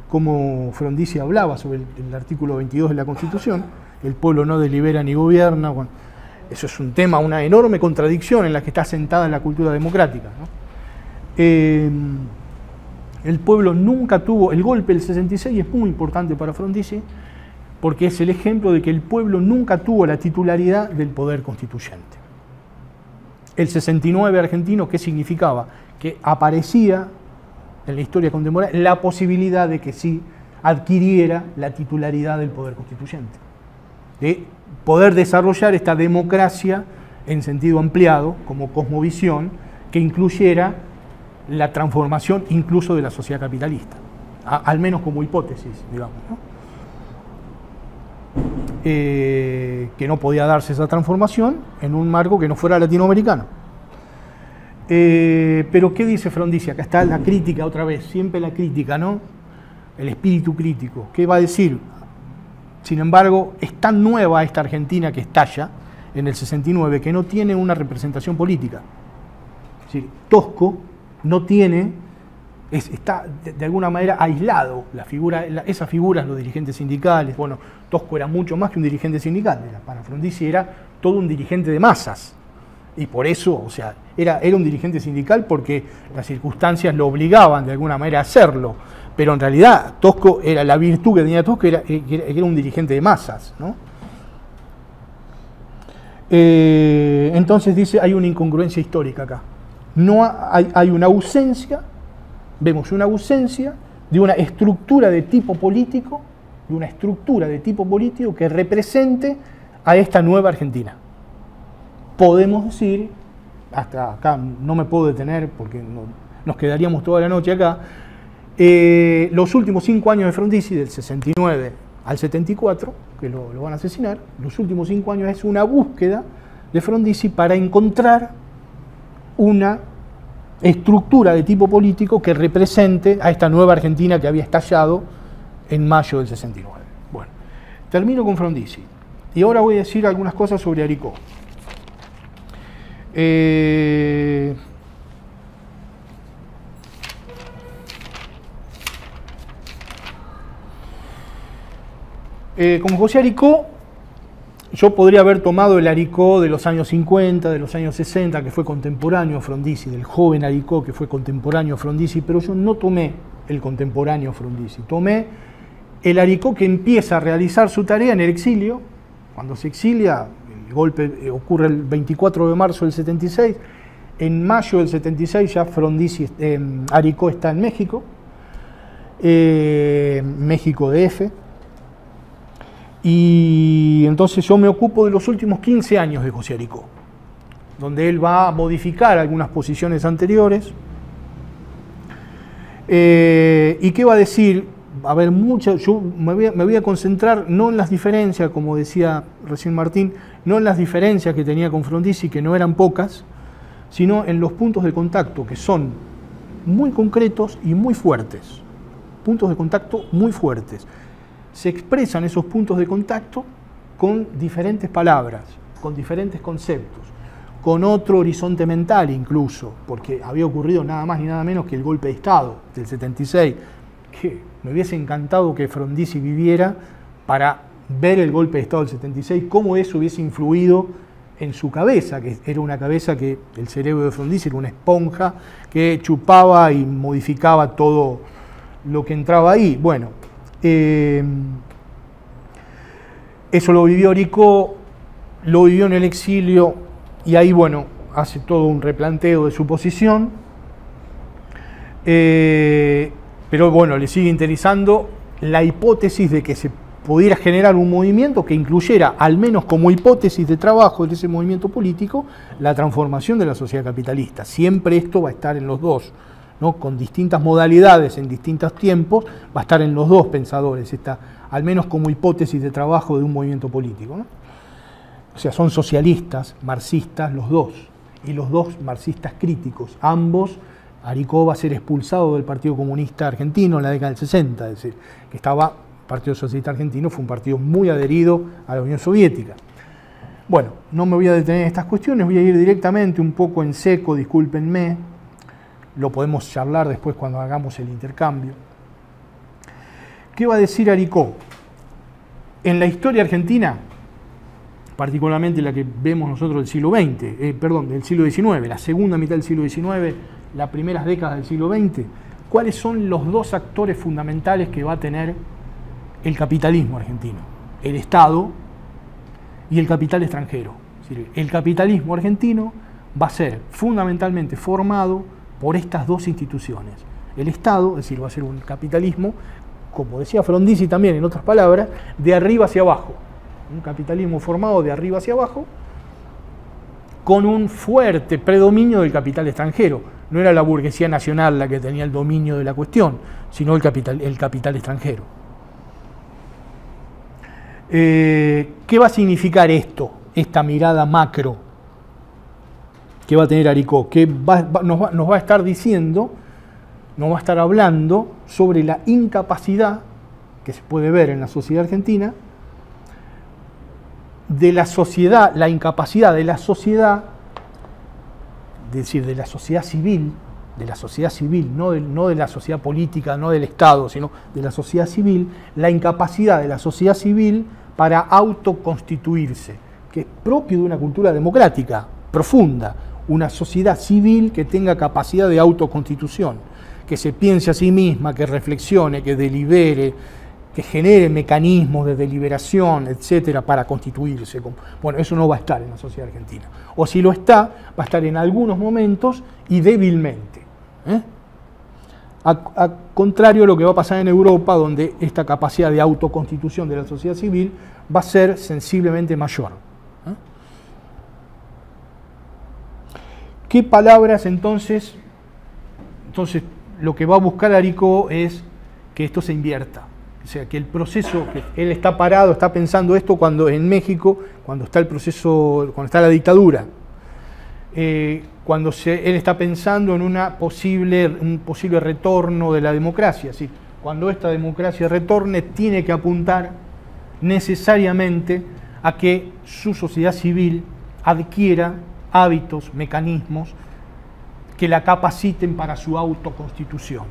cómo Frondizi hablaba sobre el artículo 22 de la Constitución. El pueblo no delibera ni gobierna. Bueno, Eso es un tema, una enorme contradicción en la que está sentada la cultura democrática, ¿no? El pueblo nunca tuvo, el golpe del 66 es muy importante para Frondizi, porque es el ejemplo de que el pueblo nunca tuvo la titularidad del poder constituyente. El 69 argentino, ¿qué significaba? Que aparecía en la historia contemporánea la posibilidad de que sí adquiriera la titularidad del poder constituyente, de poder desarrollar esta democracia en sentido ampliado, como cosmovisión, que incluyera la transformación incluso de la sociedad capitalista, al menos como hipótesis, digamos, ¿no? Que no podía darse esa transformación en un marco que no fuera latinoamericano. Pero ¿qué dice Frondizi? Acá está la crítica otra vez, siempre la crítica, ¿no? El espíritu crítico. ¿Qué va a decir? Sin embargo, es tan nueva esta Argentina que estalla en el 69 que no tiene una representación política. Es decir, Tosco no tiene, está de alguna manera aislado. Esas figuras, los dirigentes sindicales, bueno, Tosco era mucho más que un dirigente sindical, para Frondizi era todo un dirigente de masas. Y por eso, o sea, era un dirigente sindical porque las circunstancias lo obligaban de alguna manera a hacerlo. Pero en realidad, Tosco era la virtud que tenía Tosco, era un dirigente de masas, ¿no? Entonces dice, hay una incongruencia histórica acá. No hay una ausencia, vemos una ausencia de una estructura de tipo político, que represente a esta nueva Argentina. Podemos decir, hasta acá no me puedo detener porque nos quedaríamos toda la noche acá, los últimos 5 años de Frondizi, del 69 al 74, que lo van a asesinar, los últimos 5 años es una búsqueda de Frondizi para encontrar una estructura de tipo político que represente a esta nueva Argentina que había estallado en mayo del 69. Bueno, termino con Frondizi y ahora voy a decir algunas cosas sobre Aricó. Con José Aricó, yo podría haber tomado el Aricó de los años 50, de los años 60, que fue contemporáneo a Frondizi, del joven Aricó, que fue contemporáneo a Frondizi, pero yo no tomé el contemporáneo Frondizi, tomé el Aricó que empieza a realizar su tarea en el exilio, cuando se exilia, el golpe ocurre el 24 de marzo del 76, en mayo del 76 ya Aricó está en México, México DF, y entonces yo me ocupo de los últimos 15 años de José Aricó, donde él va a modificar algunas posiciones anteriores. ¿Y qué va a decir? Va a haber muchas, yo me voy a concentrar no en las diferencias, como decía recién Martín, no en las diferencias que tenía con Frondizi, que no eran pocas, sino en los puntos de contacto, que son muy concretos y muy fuertes. Puntos de contacto muy fuertes. Se expresan esos puntos de contacto con diferentes palabras, con diferentes conceptos, con otro horizonte mental incluso, porque había ocurrido nada más y nada menos que el golpe de Estado del 76, que me hubiese encantado que Frondizi viviera para ver el golpe de Estado del 76, cómo eso hubiese influido en su cabeza, que era una cabeza que el cerebro de Frondizi era una esponja que chupaba y modificaba todo lo que entraba ahí. Bueno, eso lo vivió Aricó, lo vivió en el exilio y ahí, bueno, hace todo un replanteo de su posición, pero bueno, le sigue interesando la hipótesis de que se pudiera generar un movimiento que incluyera, al menos como hipótesis de trabajo de ese movimiento político, la transformación de la sociedad capitalista. Siempre esto va a estar en los dos, ¿no? Con distintas modalidades en distintos tiempos, va a estar en los dos pensadores, al menos como hipótesis de trabajo de un movimiento político, ¿no? O sea, son socialistas, marxistas, los dos, y los dos marxistas críticos. Ambos, Aricó va a ser expulsado del Partido Comunista Argentino en la década del 60, es decir, que el Partido Socialista Argentino fue un partido muy adherido a la Unión Soviética. Bueno, no me voy a detener en estas cuestiones, voy a ir directamente un poco en seco, discúlpenme, lo podemos charlar después cuando hagamos el intercambio. ¿Qué va a decir Aricó? En la historia argentina, particularmente la que vemos nosotros del siglo XX, del siglo XIX, la segunda mitad del siglo XIX, las primeras décadas del siglo XX, ¿cuáles son los dos actores fundamentales que va a tener el capitalismo argentino? El Estado y el capital extranjero. Es decir, el capitalismo argentino va a ser fundamentalmente formado por estas dos instituciones. El Estado, es decir, va a ser un capitalismo, como decía Frondizi también en otras palabras, de arriba hacia abajo. Un capitalismo formado de arriba hacia abajo, con un fuerte predominio del capital extranjero. No era la burguesía nacional la que tenía el dominio de la cuestión, sino el capital extranjero. ¿Qué va a significar esto, esta mirada macro que va a tener Aricó? Que nos va a estar diciendo, nos va a estar hablando sobre la incapacidad que se puede ver en la sociedad argentina, de la sociedad, la incapacidad de la sociedad, es decir, de la sociedad civil, no de la sociedad política, no del Estado, sino de la sociedad civil, la incapacidad de la sociedad civil para autoconstituirse, que es propio de una cultura democrática profunda, una sociedad civil que tenga capacidad de autoconstitución, que se piense a sí misma, que reflexione, que delibere, que genere mecanismos de deliberación, etcétera, para constituirse. Bueno, eso no va a estar en la sociedad argentina. O si lo está, va a estar en algunos momentos y débilmente. A contrario a lo que va a pasar en Europa, donde esta capacidad de autoconstitución de la sociedad civil va a ser sensiblemente mayor. ¿Qué palabras entonces? Entonces, lo que va a buscar Aricó es que esto se invierta. O sea, que el proceso, que él está parado, está pensando esto cuando en México, cuando está el proceso, cuando está la dictadura, cuando él está pensando en un posible retorno de la democracia. ¿Sí? Cuando esta democracia retorne, tiene que apuntar necesariamente a que su sociedad civil adquiera hábitos, mecanismos que la capaciten para su autoconstitución.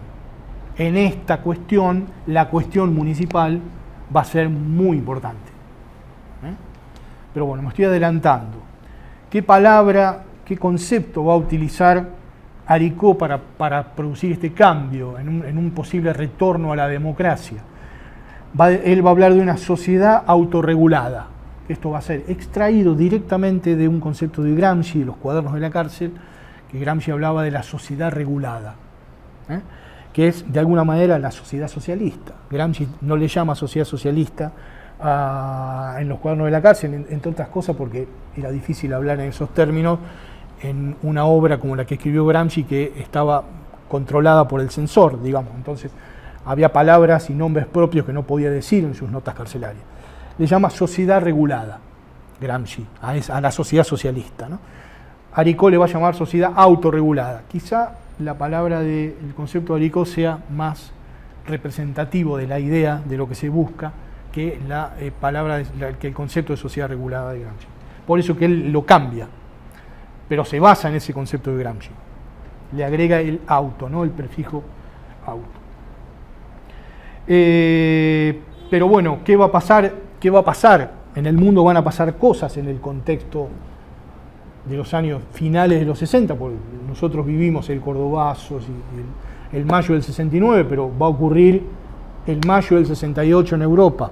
En esta cuestión, la cuestión municipal va a ser muy importante. Pero bueno, me estoy adelantando. ¿Qué palabra, qué concepto va a utilizar Aricó para producir este cambio en un posible retorno a la democracia? Él va a hablar de una sociedad autorregulada. Esto va a ser extraído directamente de un concepto de Gramsci, de los cuadernos de la cárcel, que Gramsci hablaba de la sociedad regulada, que es de alguna manera la sociedad socialista. Gramsci no le llama sociedad socialista en los cuadernos de la cárcel, entre otras cosas porque era difícil hablar en esos términos en una obra como la que escribió Gramsci, que estaba controlada por el censor, digamos. Entonces había palabras y nombres propios que no podía decir en sus notas carcelarias. Le llama sociedad regulada, Gramsci, a la sociedad socialista, ¿no? Aricó le va a llamar sociedad autorregulada. Quizá la palabra del concepto de Aricó sea más representativo de la idea de lo que se busca que que el concepto de sociedad regulada de Gramsci. Por eso que él lo cambia, pero se basa en ese concepto de Gramsci. Le agrega el auto, ¿no? El prefijo auto. Pero bueno, ¿qué va a pasar? ¿Qué va a pasar? En el mundo van a pasar cosas en el contexto de los años finales de los 60, porque nosotros vivimos el Cordobazos y el mayo del 69, pero va a ocurrir el mayo del 68 en Europa,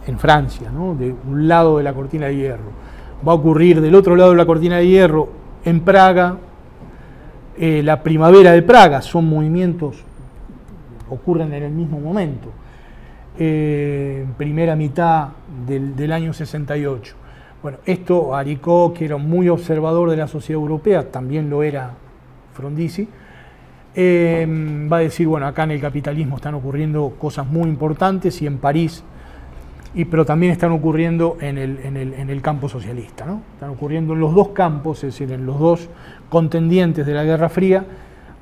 en Francia, ¿no? De un lado de la cortina de hierro. Va a ocurrir del otro lado de la cortina de hierro en Praga, la primavera de Praga. Son movimientos, ocurren en el mismo momento, primera mitad del año 68. Bueno, esto Aricó, que era muy observador de la sociedad europea, también lo era Frondizi, va a decir, bueno, acá en el capitalismo están ocurriendo cosas muy importantes y en París, pero también están ocurriendo en el campo socialista, ¿no? Están ocurriendo en los dos campos, es decir, en los dos contendientes de la Guerra Fría,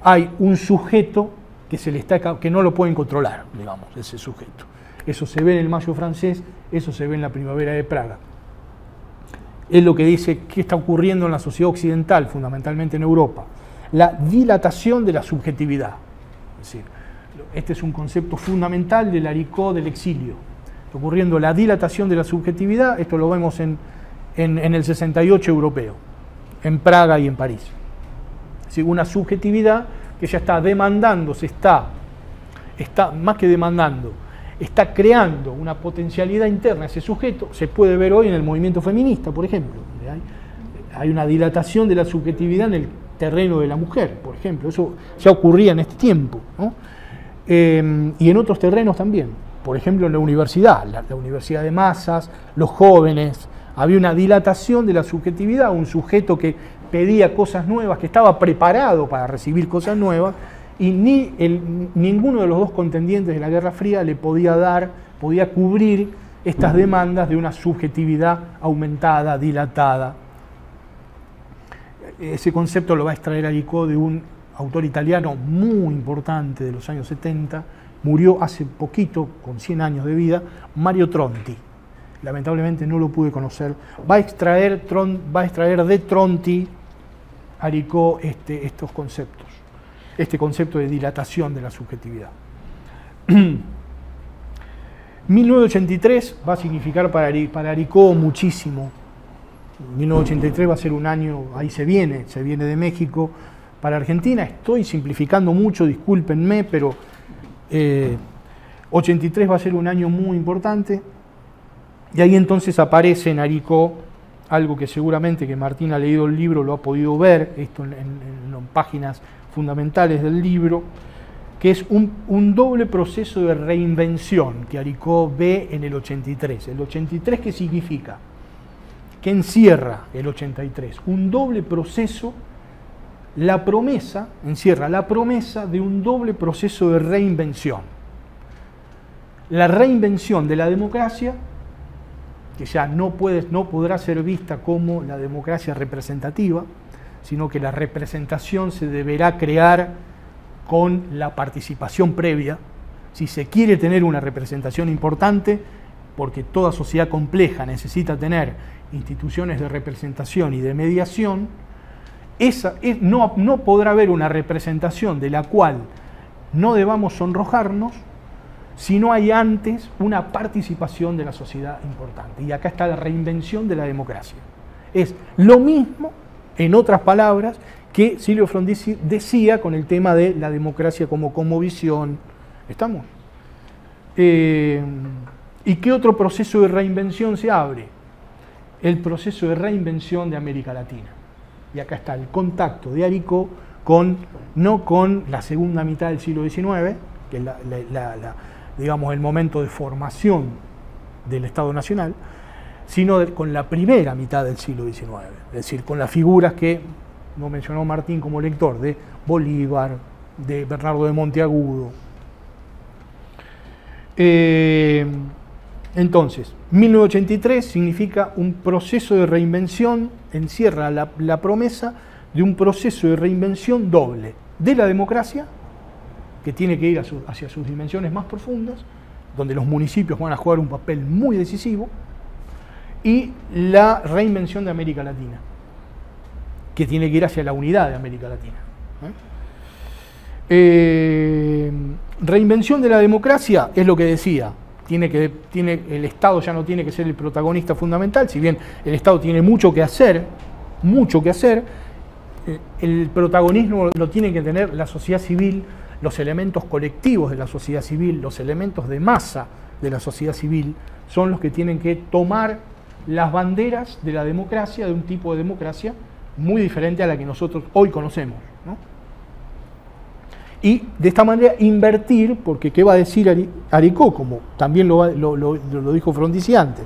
hay un sujeto que no lo pueden controlar, digamos, ese sujeto. Eso se ve en el mayo francés, eso se ve en la primavera de Praga. Es lo que dice qué está ocurriendo en la sociedad occidental, fundamentalmente en Europa. La dilatación de la subjetividad. Es decir, este es un concepto fundamental del Aricó del exilio. ocurriendo la dilatación de la subjetividad. Esto lo vemos en el 68 europeo, en Praga y en París. Es una subjetividad que ya está demandando, está más que demandando, está creando una potencialidad interna. Ese sujeto se puede ver hoy en el movimiento feminista, por ejemplo. Hay una dilatación de la subjetividad en el terreno de la mujer, por ejemplo. Eso ya ocurría en este tiempo, ¿no? Y en otros terrenos también. Por ejemplo, en la universidad, la universidad de masas, los jóvenes. Había una dilatación de la subjetividad, un sujeto que pedía cosas nuevas, que estaba preparado para recibir cosas nuevas, y ninguno de los dos contendientes de la Guerra Fría le podía cubrir estas demandas de una subjetividad aumentada, dilatada. Ese concepto lo va a extraer Aricó de un autor italiano muy importante de los años 70, murió hace poquito, con 100 años de vida, Mario Tronti. Lamentablemente no lo pude conocer. Va a extraer de Tronti, Aricó, estos conceptos, este concepto de dilatación de la subjetividad. 1983 va a significar para Aricó muchísimo. 1983 va a ser un año, ahí se viene de México para Argentina. Estoy simplificando mucho, discúlpenme, pero 83 va a ser un año muy importante. Y ahí entonces aparece en Aricó algo que seguramente que Martín ha leído el libro, lo ha podido ver, esto en páginas fundamentales del libro, que es un doble proceso de reinvención que Aricó ve en el 83. ¿El 83 qué significa? ¿Qué encierra el 83? Un doble proceso, encierra la promesa de un doble proceso de reinvención. La reinvención de la democracia, que ya no podrá ser vista como la democracia representativa, sino que la representación se deberá crear con la participación previa. Si se quiere tener una representación importante, porque toda sociedad compleja necesita tener instituciones de representación y de mediación, no podrá haber una representación de la cual no debamos sonrojarnos si no hay antes una participación de la sociedad importante. Y acá está la reinvención de la democracia. Es lo mismo, en otras palabras, que Silvio Frondizi decía con el tema de la democracia como cosmovisión. ¿Estamos? ¿Y qué otro proceso de reinvención se abre? El proceso de reinvención de América Latina. Y acá está el contacto de Aricó no con la segunda mitad del siglo XIX, que es digamos, el momento de formación del Estado Nacional, sino con la primera mitad del siglo XIX, es decir, con las figuras que no mencionó Martín como lector, de Bolívar, de Bernardo de Monteagudo. Entonces, 1983 significa un proceso de reinvención, encierra la promesa de un proceso de reinvención doble de la democracia, que tiene que ir hacia sus dimensiones más profundas, donde los municipios van a jugar un papel muy decisivo, y la reinvención de América Latina, que tiene que ir hacia la unidad de América Latina. Reinvención de la democracia es lo que decía, el Estado ya no tiene que ser el protagonista fundamental, si bien el Estado tiene mucho que hacer, el protagonismo lo tiene que tener la sociedad civil, los elementos colectivos de la sociedad civil, los elementos de masa de la sociedad civil, son los que tienen que tomar las banderas de la democracia, de un tipo de democracia muy diferente a la que nosotros hoy conocemos, ¿no? Y de esta manera invertir, porque ¿qué va a decir Aricó? Como también lo dijo Frondizi antes,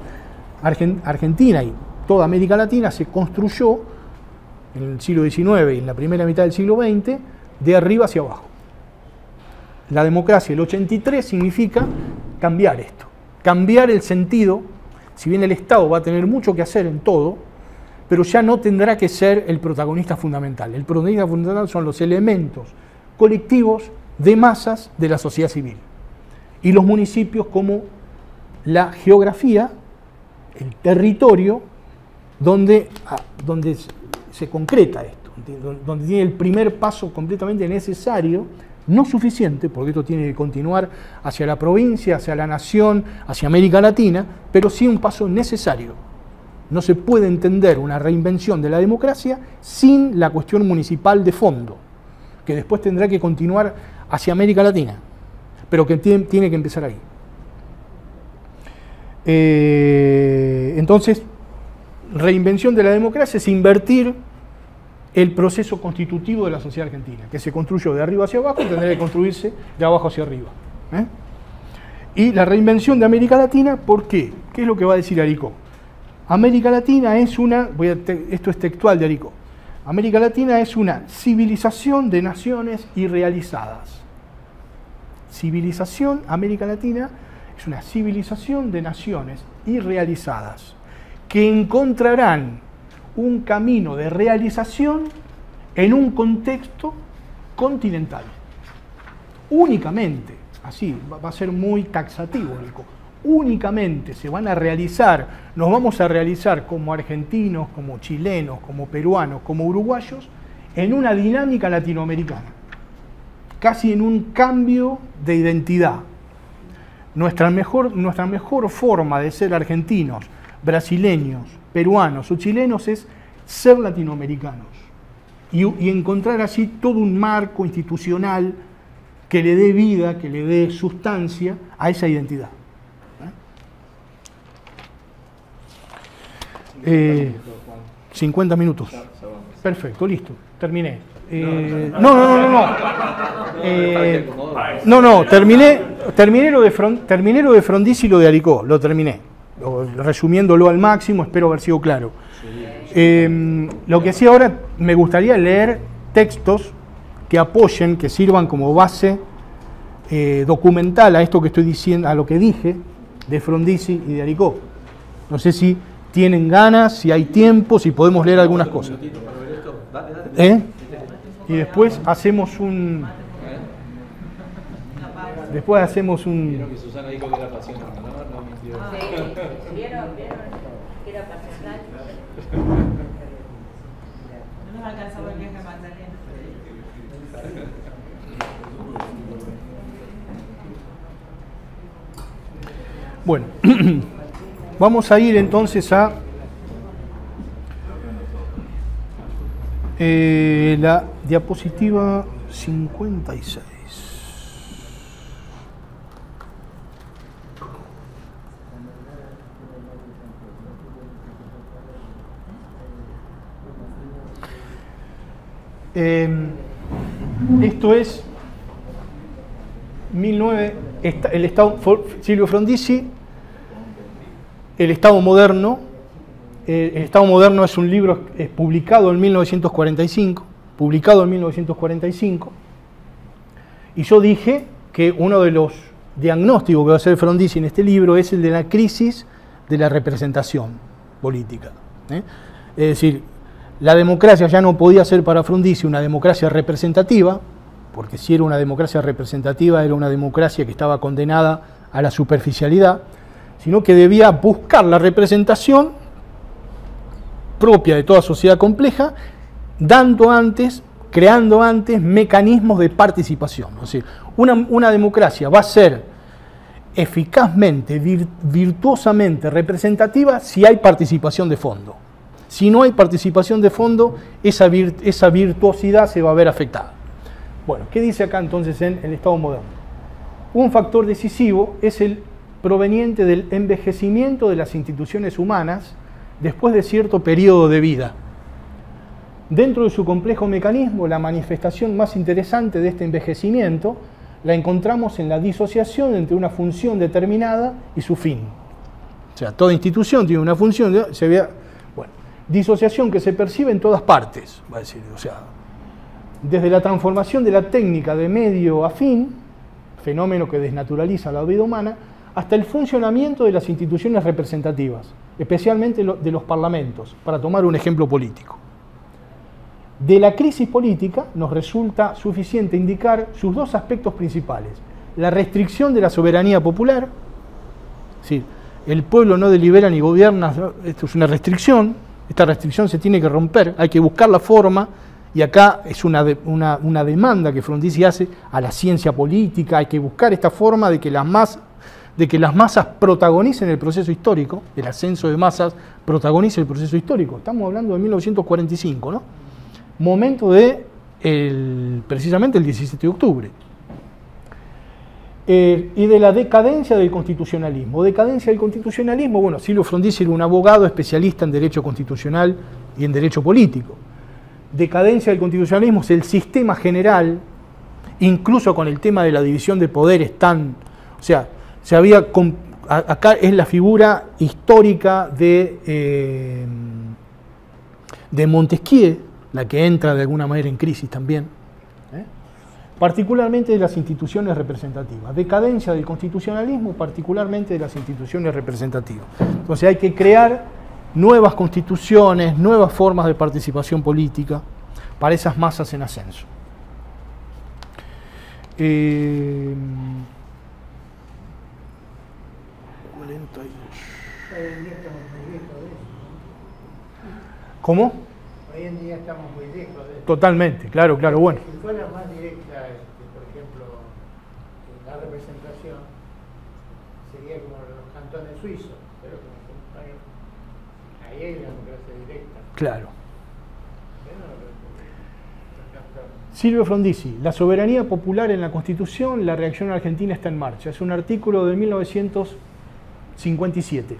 Argentina y toda América Latina se construyó en el siglo XIX y en la primera mitad del siglo XX de arriba hacia abajo. La democracia, el 83, significa cambiar esto, cambiar el sentido. Si bien el Estado va a tener mucho que hacer en todo, pero ya no tendrá que ser el protagonista fundamental. El protagonista fundamental son los elementos colectivos de masas de la sociedad civil. Y los municipios como la geografía, el territorio, donde se concreta esto, donde tiene el primer paso completamente necesario no suficiente, porque esto tiene que continuar hacia la provincia, hacia la nación, hacia América Latina, pero sí un paso necesario. No se puede entender una reinvención de la democracia sin la cuestión municipal de fondo, que después tendrá que continuar hacia América Latina, pero que tiene que empezar ahí. Entonces, reinvención de la democracia es invertir el proceso constitutivo de la sociedad argentina, que se construyó de arriba hacia abajo y tendrá que construirse de abajo hacia arriba. Y la reinvención de América Latina, ¿por qué? ¿Qué es lo que va a decir Aricó? América Latina es una, esto es textual de Aricó, América Latina es una civilización de naciones irrealizadas. Civilización, América Latina es una civilización de naciones irrealizadas, que encontrarán un camino de realización en un contexto continental. Únicamente, así, va a ser muy taxativo, Nico, únicamente se van a realizar, nos vamos a realizar como argentinos, como chilenos, como peruanos, como uruguayos, en una dinámica latinoamericana, casi en un cambio de identidad. Nuestra mejor forma de ser argentinos, brasileños, peruanos o chilenos es ser latinoamericanos y encontrar así todo un marco institucional que le dé vida, que le dé sustancia a esa identidad. 50 minutos. Perfecto, listo, terminé. Terminé lo de Frondizi y lo de Aricó, lo terminé. Resumiéndolo al máximo, espero haber sido claro. Lo que sí ahora me gustaría leer textos que apoyen, que sirvan como base documental a esto que estoy diciendo, a lo que dije de Frondizi y de Aricó. No sé si tienen ganas, si hay tiempo, si podemos leer algunas cosas. Y después hacemos un... Después hacemos un... Vieron que Susana dijo que era apasionada, ¿no? No mintió. ¿Vieron que era pasional? No nos alcanzaba el viaje a Magdalena. Bueno, vamos a ir entonces a la diapositiva 56. Esto es el Estado, Silvio Frondizi, el Estado moderno. El Estado moderno es un libro publicado en 1945, y yo dije que uno de los diagnósticos que va a hacer Frondizi en este libro es el de la crisis de la representación política. Es decir, la democracia ya no podía ser para Frondizi una democracia representativa, porque si era una democracia representativa era una democracia que estaba condenada a la superficialidad, sino que debía buscar la representación propia de toda sociedad compleja, creando antes mecanismos de participación. Es decir, una democracia va a ser eficazmente, virtuosamente representativa si hay participación de fondo. Si no hay participación de fondo, esa virtuosidad se va a ver afectada. Bueno, ¿qué dice acá entonces en el Estado moderno? Un factor decisivo es el proveniente del envejecimiento de las instituciones humanas después de cierto periodo de vida. Dentro de su complejo mecanismo, la manifestación más interesante de este envejecimiento la encontramos en la disociación entre una función determinada y su fin. O sea, toda institución tiene una función, disociación que se percibe en todas partes, va a decir, o sea, desde la transformación de la técnica de medio a fin, fenómeno que desnaturaliza la vida humana, hasta el funcionamiento de las instituciones representativas, especialmente de los parlamentos, para tomar un ejemplo político. De la crisis política nos resulta suficiente indicar sus dos aspectos principales: la restricción de la soberanía popular, es decir, el pueblo no delibera ni gobierna, esto es una restricción, esta restricción se tiene que romper, hay que buscar la forma Y acá es una demanda que Frondizi hace a la ciencia política. Hay que buscar esta forma de que las masas protagonicen el proceso histórico, el ascenso de masas protagonice el proceso histórico. Estamos hablando de 1945, ¿no? Momento de, precisamente el 17 de octubre. Y de la decadencia del constitucionalismo. Decadencia del constitucionalismo, bueno, Silvio Frondizi era un abogado especialista en derecho constitucional y en derecho político. Decadencia del constitucionalismo es el sistema general, incluso con el tema de la división de poderes tan... O sea, acá es la figura histórica de Montesquieu, la que entra de alguna manera en crisis también, particularmente de las instituciones representativas. Decadencia del constitucionalismo, particularmente de las instituciones representativas. Entonces hay que crear nuevas constituciones, nuevas formas de participación política para esas masas en ascenso. Hoy en día estamos muy lejos de eso, ¿no? ¿Cómo? Hoy en día estamos muy lejos de eso. Totalmente, claro, bueno. Si fuera más directa, por ejemplo, la representación, sería como los cantones suizos, pero como ahí hay democracia directa. Claro. Silvio Frondizi, la soberanía popular en la Constitución, la reacción argentina está en marcha. Es un artículo de 1957.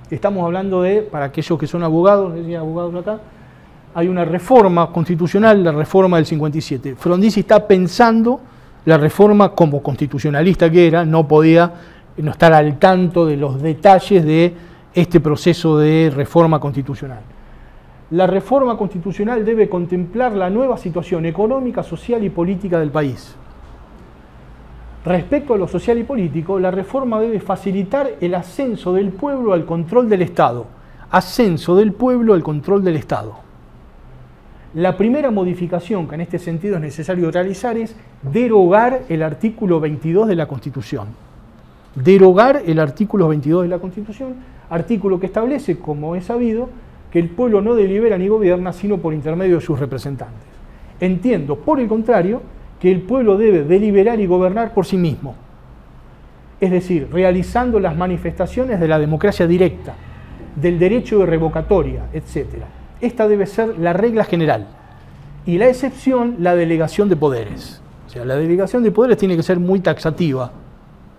Estamos hablando de, para aquellos que son abogados, no sé si hay abogados acá, hay una reforma constitucional, la reforma del 57. Frondizi está pensando la reforma como constitucionalista que era, no podía no estar al tanto de los detalles de este proceso de reforma constitucional. La reforma constitucional debe contemplar la nueva situación económica, social y política del país. Respecto a lo social y político, la reforma debe facilitar el ascenso del pueblo al control del Estado. Ascenso del pueblo al control del Estado. La primera modificación que en este sentido es necesario realizar es derogar el artículo 22 de la Constitución. Derogar el artículo 22 de la Constitución, artículo que establece, como es sabido, que el pueblo no delibera ni gobierna sino por intermedio de sus representantes. Entiendo, por el contrario, que el pueblo debe deliberar y gobernar por sí mismo, es decir, realizando las manifestaciones de la democracia directa, del derecho de revocatoria, etc. Esta debe ser la regla general, y la excepción, la delegación de poderes. O sea, la delegación de poderes tiene que ser muy taxativa,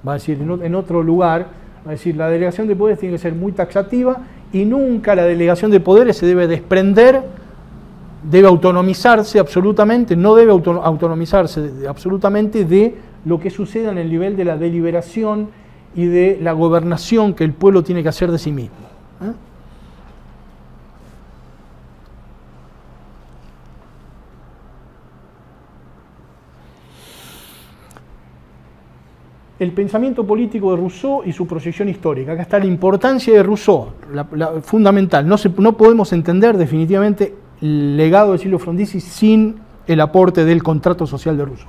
va a decir en otro lugar, va a decir la delegación de poderes tiene que ser muy taxativa, y nunca la delegación de poderes se debe desprender, debe autonomizarse absolutamente, no debe autonomizarse absolutamente de lo que suceda en el nivel de la deliberación y de la gobernación que el pueblo tiene que hacer de sí mismo. El pensamiento político de Rousseau y su proyección histórica. Acá está la importancia de Rousseau, fundamental. No podemos entender definitivamente el legado de Silvio Frondizi sin el aporte del contrato social de Rousseau.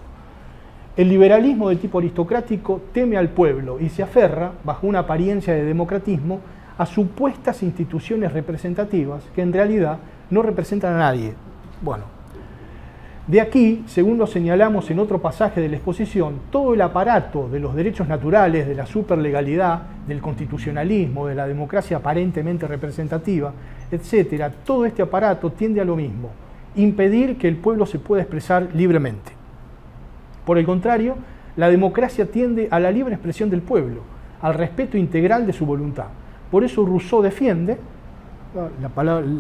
El liberalismo de tipo aristocrático teme al pueblo y se aferra, bajo una apariencia de democratismo, a supuestas instituciones representativas que en realidad no representan a nadie. Bueno, de aquí, según lo señalamos en otro pasaje de la exposición, todo el aparato de los derechos naturales, de la superlegalidad, del constitucionalismo, de la democracia aparentemente representativa, etcétera, todo este aparato tiende a lo mismo, impedir que el pueblo se pueda expresar libremente. Por el contrario, la democracia tiende a la libre expresión del pueblo, al respeto integral de su voluntad. Por eso Rousseau defiende,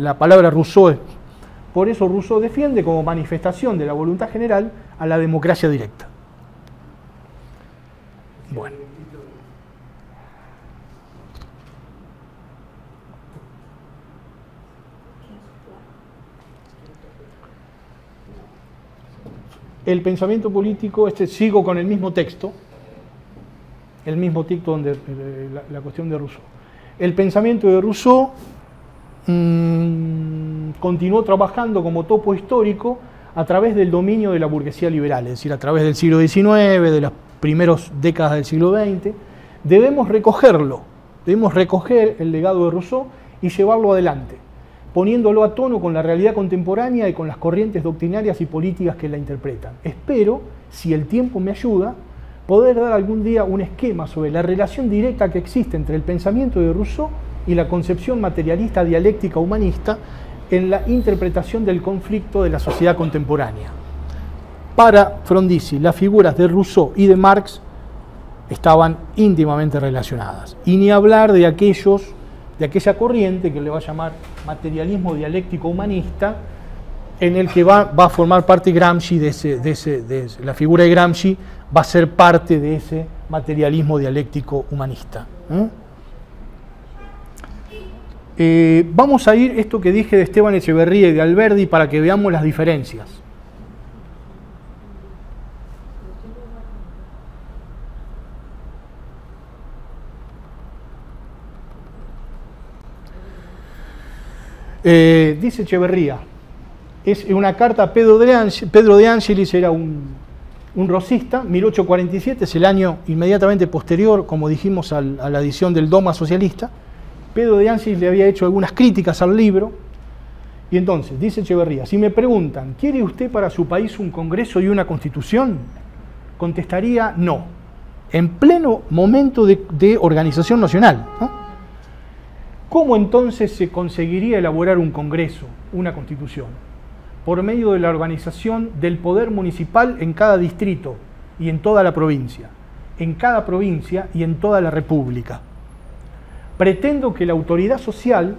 la palabra Rousseau es... Por eso Rousseau defiende como manifestación de la voluntad general a la democracia directa. Bueno. El pensamiento político, sigo con el mismo texto donde la cuestión de Rousseau. El pensamiento de Rousseau continuó trabajando como topo histórico a través del dominio de la burguesía liberal, es decir, a través del siglo XIX, de las primeras décadas del siglo XX. Debemos recogerlo, debemos recoger el legado de Rousseau y llevarlo adelante. poniéndolo a tono con la realidad contemporánea y con las corrientes doctrinarias y políticas que la interpretan. Espero, si el tiempo me ayuda, poder dar algún día un esquema sobre la relación directa que existe entre el pensamiento de Rousseau y la concepción materialista dialéctica humanista en la interpretación del conflicto de la sociedad contemporánea. Para Frondizi, las figuras de Rousseau y de Marx estaban íntimamente relacionadas. Y ni hablar de aquella corriente que le va a llamar materialismo dialéctico humanista, en el que va a formar parte Gramsci, la figura de Gramsci va a ser parte de ese materialismo dialéctico humanista. Vamos a ir esto que dije de Esteban Echeverría y de Alberdi para que veamos las diferencias. Dice Echeverría, es una carta a Pedro de Angelis, era un rosista, 1847, es el año inmediatamente posterior, como dijimos, a la edición del Dogma Socialista. Pedro de Angelis le había hecho algunas críticas al libro, y entonces, dice Echeverría, si me preguntan, ¿quiere usted para su país un congreso y una constitución? Contestaría no, en pleno momento de organización nacional, ¿no? ¿Cómo entonces se conseguiría elaborar un congreso, una constitución? Por medio de la organización del poder municipal en cada distrito y en toda la provincia, en cada provincia y en toda la república. Pretendo que la autoridad social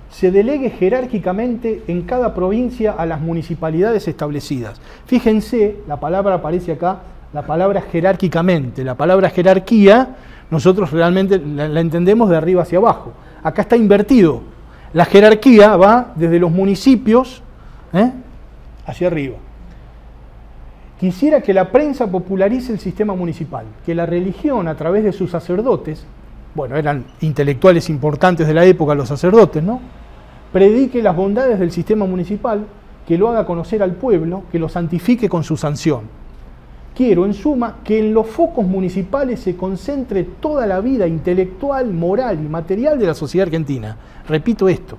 se delegue jerárquicamente en cada provincia a las municipalidades establecidas. Fíjense, la palabra aparece acá, la palabra jerárquicamente. La palabra jerarquía nosotros realmente la entendemos de arriba hacia abajo. Acá está invertido. La jerarquía va desde los municipios hacia arriba. Quisiera que la prensa popularice el sistema municipal, que la religión a través de sus sacerdotes, bueno, eran intelectuales importantes de la época los sacerdotes, ¿no?, predique las bondades del sistema municipal, que lo haga conocer al pueblo, que lo santifique con su sanción. Quiero, en suma, que en los focos municipales se concentre toda la vida intelectual, moral y material de la sociedad argentina. Repito esto.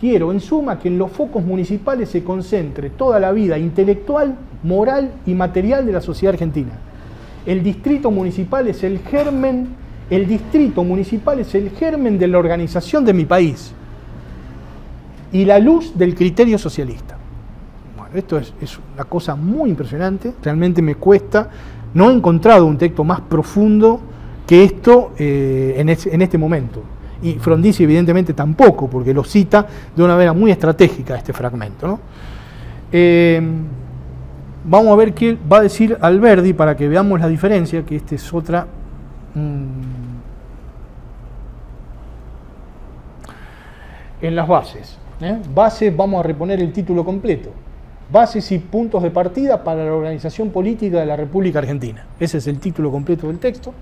Quiero, en suma, que en los focos municipales se concentre toda la vida intelectual, moral y material de la sociedad argentina. El distrito municipal es el germen, de la organización de mi país y la luz del criterio socialista. Esto es una cosa muy impresionante, realmente me cuesta, no he encontrado un texto más profundo que esto en este momento. Y Frondizi evidentemente tampoco, porque lo cita de una manera muy estratégica este fragmento, ¿no? Vamos a ver qué va a decir Alberdi para que veamos la diferencia, que esta es otra. En las bases. Bases, vamos a reponer el título completo. Bases y puntos de partida para la organización política de la República Argentina. Ese es el título completo del texto,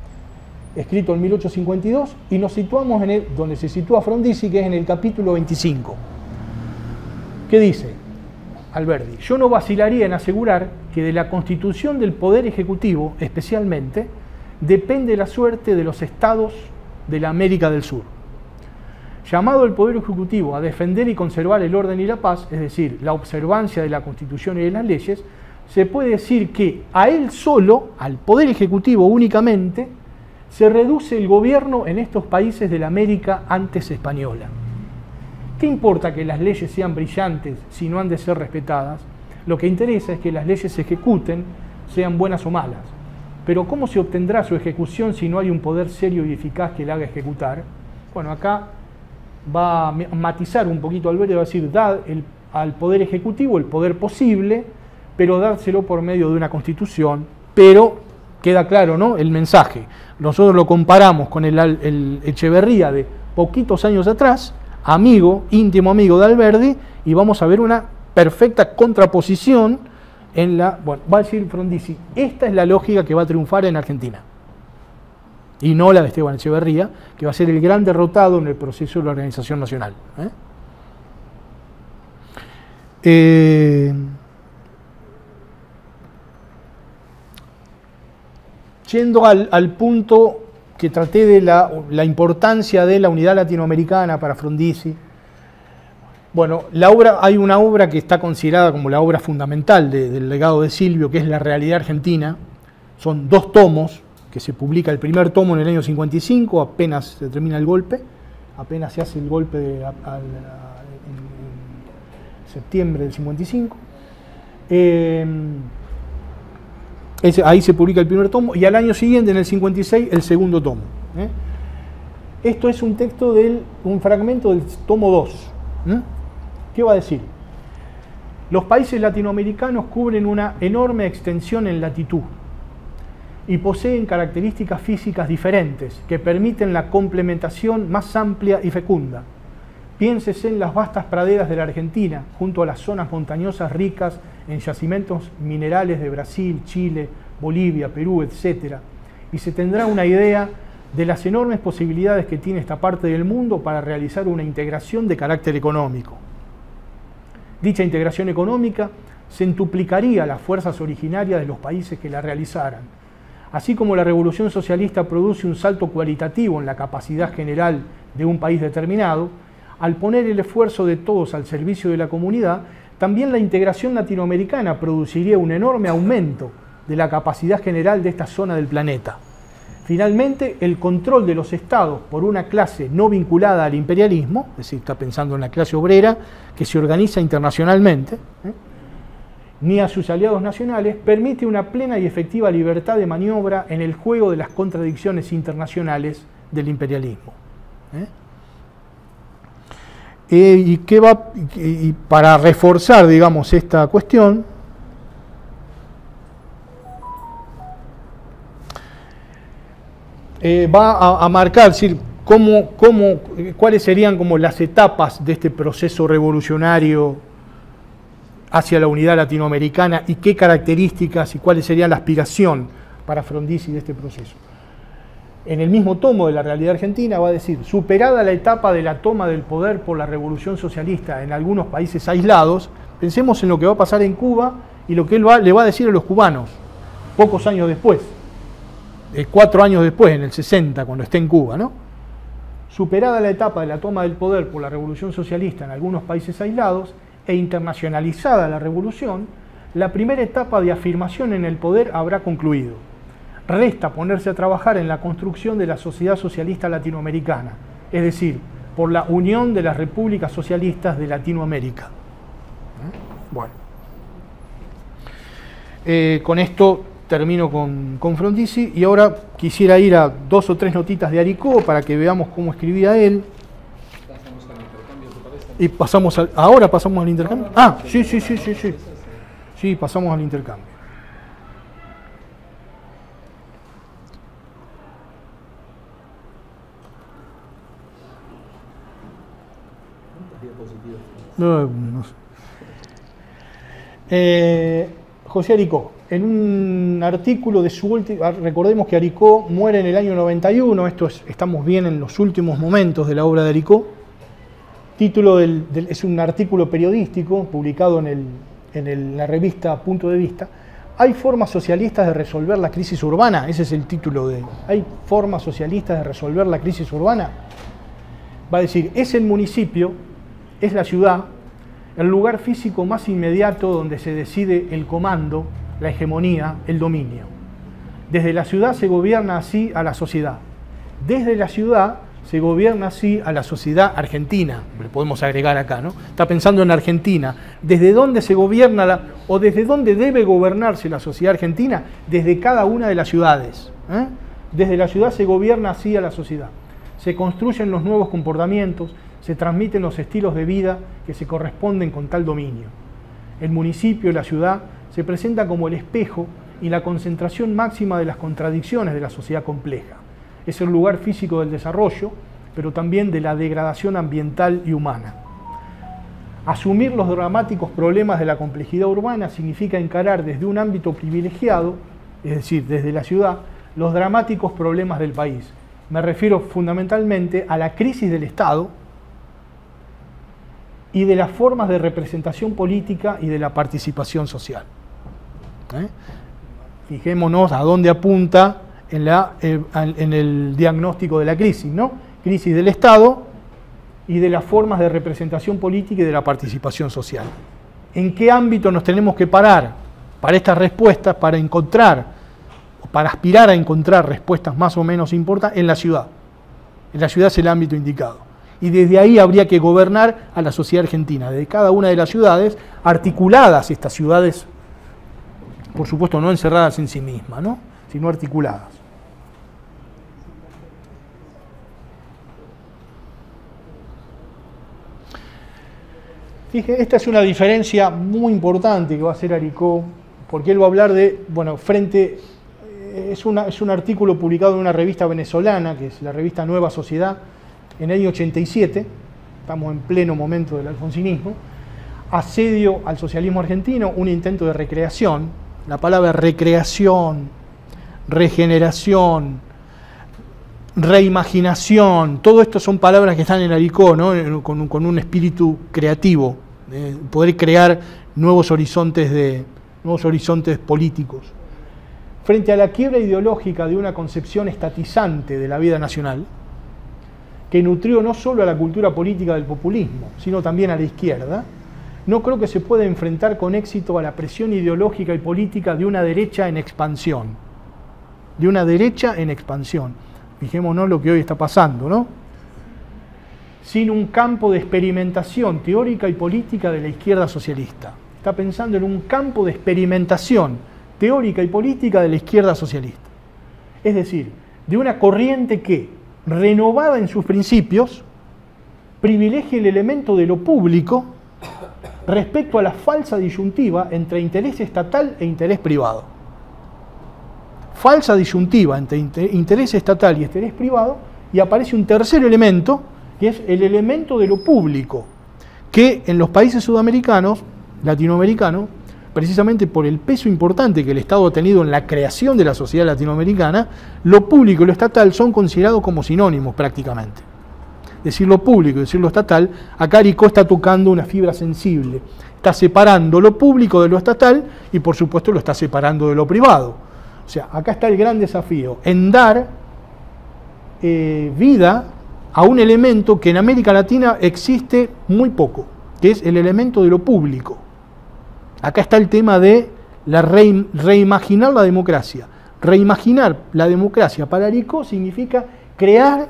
escrito en 1852, y nos situamos en donde se sitúa Frondizi, que es en el capítulo 25. ¿Qué dice Alberdi? Yo no vacilaría en asegurar que de la constitución del Poder Ejecutivo, especialmente, depende la suerte de los estados de la América del Sur. Llamado el Poder Ejecutivo a defender y conservar el orden y la paz, es decir, la observancia de la Constitución y de las leyes, se puede decir que a él solo, al Poder Ejecutivo únicamente, se reduce el gobierno en estos países de la América antes española. ¿Qué importa que las leyes sean brillantes si no han de ser respetadas? Lo que interesa es que las leyes se ejecuten, sean buenas o malas. Pero ¿cómo se obtendrá su ejecución si no hay un poder serio y eficaz que la haga ejecutar? Bueno, acá va a matizar un poquito Alberdi, va a decir, dad al Poder Ejecutivo el poder posible, pero dárselo por medio de una constitución. Pero queda claro, ¿no?, el mensaje. Nosotros lo comparamos con el Echeverría de poquitos años atrás, íntimo amigo de Alberdi, y vamos a ver una perfecta contraposición en la... Bueno, va a decir Frondizi, esta es la lógica que va a triunfar en Argentina. Y no la de Esteban Echeverría, que va a ser el gran derrotado en el proceso de la organización nacional. Yendo al punto que traté de la importancia de la unidad latinoamericana para Frondizi, Bueno, hay una obra que está considerada como la obra fundamental del legado de Silvio, que es La realidad argentina. Son 2 tomos, que se publica el primer tomo en el año 55, apenas se termina el golpe, apenas se hace el golpe en septiembre del 55. Ahí se publica el primer tomo, y al año siguiente, en el 56, el segundo tomo. Esto es un texto un fragmento del tomo 2. ¿Qué va a decir? Los países latinoamericanos cubren una enorme extensión en latitud y poseen características físicas diferentes que permiten la complementación más amplia y fecunda. Piénsese en las vastas praderas de la Argentina, junto a las zonas montañosas ricas en yacimientos minerales de Brasil, Chile, Bolivia, Perú, etc. Y se tendrá una idea de las enormes posibilidades que tiene esta parte del mundo para realizar una integración de carácter económico. Dicha integración económica centuplicaría las fuerzas originarias de los países que la realizaran. Así como la revolución socialista produce un salto cualitativo en la capacidad general de un país determinado, al poner el esfuerzo de todos al servicio de la comunidad, también la integración latinoamericana produciría un enorme aumento de la capacidad general de esta zona del planeta. Finalmente, el control de los estados por una clase no vinculada al imperialismo, es decir, está pensando en la clase obrera que se organiza internacionalmente, ni a sus aliados nacionales, permite una plena y efectiva libertad de maniobra en el juego de las contradicciones internacionales del imperialismo. Y para reforzar, digamos, esta cuestión, va a marcar, es decir, cuáles serían como las etapas de este proceso revolucionario hacia la unidad latinoamericana y qué características y cuáles serían la aspiración para Frondizi de este proceso. En el mismo tomo de La realidad argentina va a decir: superada la etapa de la toma del poder por la revolución socialista en algunos países aislados, pensemos en lo que va a pasar en Cuba y lo que él le va a decir a los cubanos pocos años después. 4 años después, en el 60, cuando esté en Cuba, ¿no? Superada la etapa de la toma del poder por la revolución socialista en algunos países aislados e internacionalizada la revolución, la primera etapa de afirmación en el poder habrá concluido. Resta ponerse a trabajar en la construcción de la sociedad socialista latinoamericana, es decir, por la unión de las repúblicas socialistas de Latinoamérica. Bueno, con esto termino con Frondizi, y ahora quisiera ir a 2 o 3 notitas de Aricó para que veamos cómo escribía él. Pasamos al intercambio, ¿te parece? Y ahora pasamos al intercambio. Sí, pasamos al intercambio. No sé. José Aricó, en un artículo de su último, recordemos que Aricó muere en el año 91, estamos bien en los últimos momentos de la obra de Aricó. Título es un artículo periodístico publicado en la revista Punto de Vista. ¿Hay formas socialistas de resolver la crisis urbana? Ese es el título de... ¿Hay formas socialistas de resolver la crisis urbana? Va a decir, es el municipio, es la ciudad, el lugar físico más inmediato donde se decide el comando, la hegemonía, el dominio. Desde la ciudad se gobierna así a la sociedad. Desde la ciudad se gobierna así a la sociedad argentina, le podemos agregar acá, ¿no? Está pensando en Argentina. ¿Desde dónde se gobierna o desde dónde debe gobernarse la sociedad argentina? Desde cada una de las ciudades. Desde la ciudad se gobierna así a la sociedad. Se construyen los nuevos comportamientos, se transmiten los estilos de vida que se corresponden con tal dominio. El municipio, la ciudad, se presenta como el espejo y la concentración máxima de las contradicciones de la sociedad compleja. Es el lugar físico del desarrollo, pero también de la degradación ambiental y humana. Asumir los dramáticos problemas de la complejidad urbana significa encarar desde un ámbito privilegiado, es decir, desde la ciudad, los dramáticos problemas del país. Me refiero fundamentalmente a la crisis del Estado y de las formas de representación política y de la participación social. Fijémonos a dónde apunta en el diagnóstico de la crisis, ¿no? Crisis del Estado y de las formas de representación política y de la participación social. ¿En qué ámbito nos tenemos que parar para estas respuestas, para encontrar, para aspirar a encontrar respuestas más o menos importantes? En la ciudad. En la ciudad es el ámbito indicado. Y desde ahí habría que gobernar a la sociedad argentina, desde cada una de las ciudades, articuladas estas ciudades, por supuesto no encerradas en sí mismas, ¿no?, sino articuladas. Fíjense, esta es una diferencia muy importante que va a hacer Aricó, porque él va a hablar de, bueno, es un artículo publicado en una revista venezolana, que es la revista Nueva Sociedad, en el año 87, estamos en pleno momento del alfonsinismo, asedio al socialismo argentino, un intento de recreación. La palabra recreación, regeneración, reimaginación, todo esto son palabras que están en Aricó, ¿no?, con un espíritu creativo, poder crear nuevos horizontes políticos. Frente a la quiebra ideológica de una concepción estatizante de la vida nacional, que nutrió no solo a la cultura política del populismo, sino también a la izquierda, no creo que se pueda enfrentar con éxito a la presión ideológica y política de una derecha en expansión. De una derecha en expansión. Fijémonos lo que hoy está pasando, ¿no? Sin un campo de experimentación teórica y política de la izquierda socialista. Está pensando en un campo de experimentación teórica y política de la izquierda socialista. Es decir, de una corriente que, renovada en sus principios, privilegia el elemento de lo público respecto a la falsa disyuntiva entre interés estatal e interés privado. Falsa disyuntiva entre interés estatal y interés privado, y aparece un tercer elemento, que es el elemento de lo público, que en los países sudamericanos, latinoamericanos, precisamente por el peso importante que el Estado ha tenido en la creación de la sociedad latinoamericana, lo público y lo estatal son considerados como sinónimos prácticamente. Decir lo público y decir lo estatal, acá Aricó está tocando una fibra sensible, está separando lo público de lo estatal y por supuesto lo está separando de lo privado. O sea, acá está el gran desafío, en dar vida a un elemento que en América Latina existe muy poco, que es el elemento de lo público. Acá está el tema de reimaginar la democracia. Reimaginar la democracia para Aricó significa crear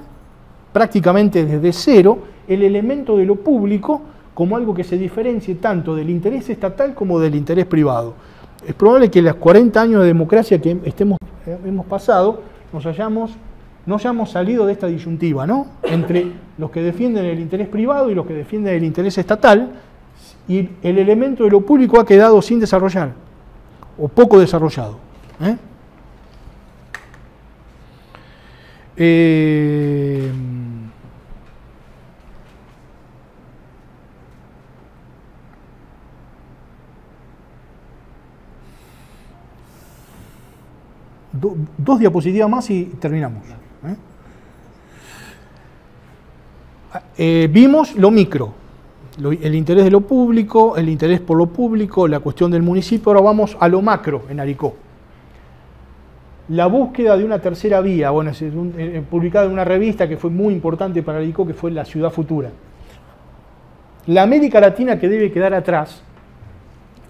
prácticamente desde cero el elemento de lo público como algo que se diferencie tanto del interés estatal como del interés privado. Es probable que en los 40 años de democracia que hemos pasado no hayamos salido de esta disyuntiva, ¿no?, entre los que defienden el interés privado y los que defienden el interés estatal, y el elemento de lo público ha quedado sin desarrollar, o poco desarrollado. Dos diapositivas más y terminamos. Vimos lo micro. El interés de lo público, el interés por lo público, la cuestión del municipio. Ahora vamos a lo macro en Aricó. La búsqueda de una tercera vía, bueno, es publicada en una revista que fue muy importante para Aricó, que fue La Ciudad Futura. La América Latina que debe quedar atrás,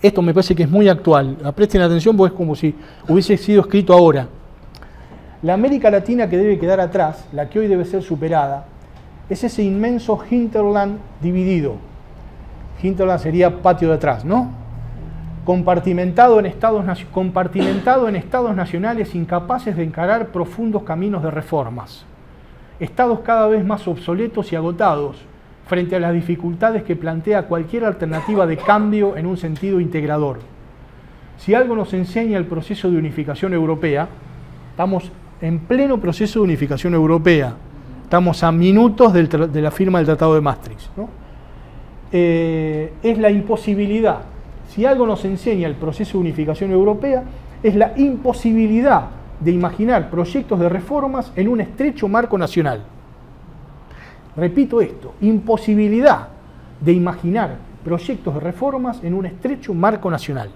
esto me parece que es muy actual, presten atención porque es como si hubiese sido escrito ahora. La América Latina que debe quedar atrás, la que hoy debe ser superada, es ese inmenso hinterland dividido. Hinterland sería patio de atrás, ¿no? Compartimentado en estados nacionales incapaces de encarar profundos caminos de reformas. Estados cada vez más obsoletos y agotados frente a las dificultades que plantea cualquier alternativa de cambio en un sentido integrador. Si algo nos enseña el proceso de unificación europea, estamos en pleno proceso de unificación europea, estamos a minutos de la firma del Tratado de Maastricht, ¿no? Es la imposibilidad, si algo nos enseña el proceso de unificación europea, es la imposibilidad de imaginar proyectos de reformas en un estrecho marco nacional. Repito esto, imposibilidad de imaginar proyectos de reformas en un estrecho marco nacional.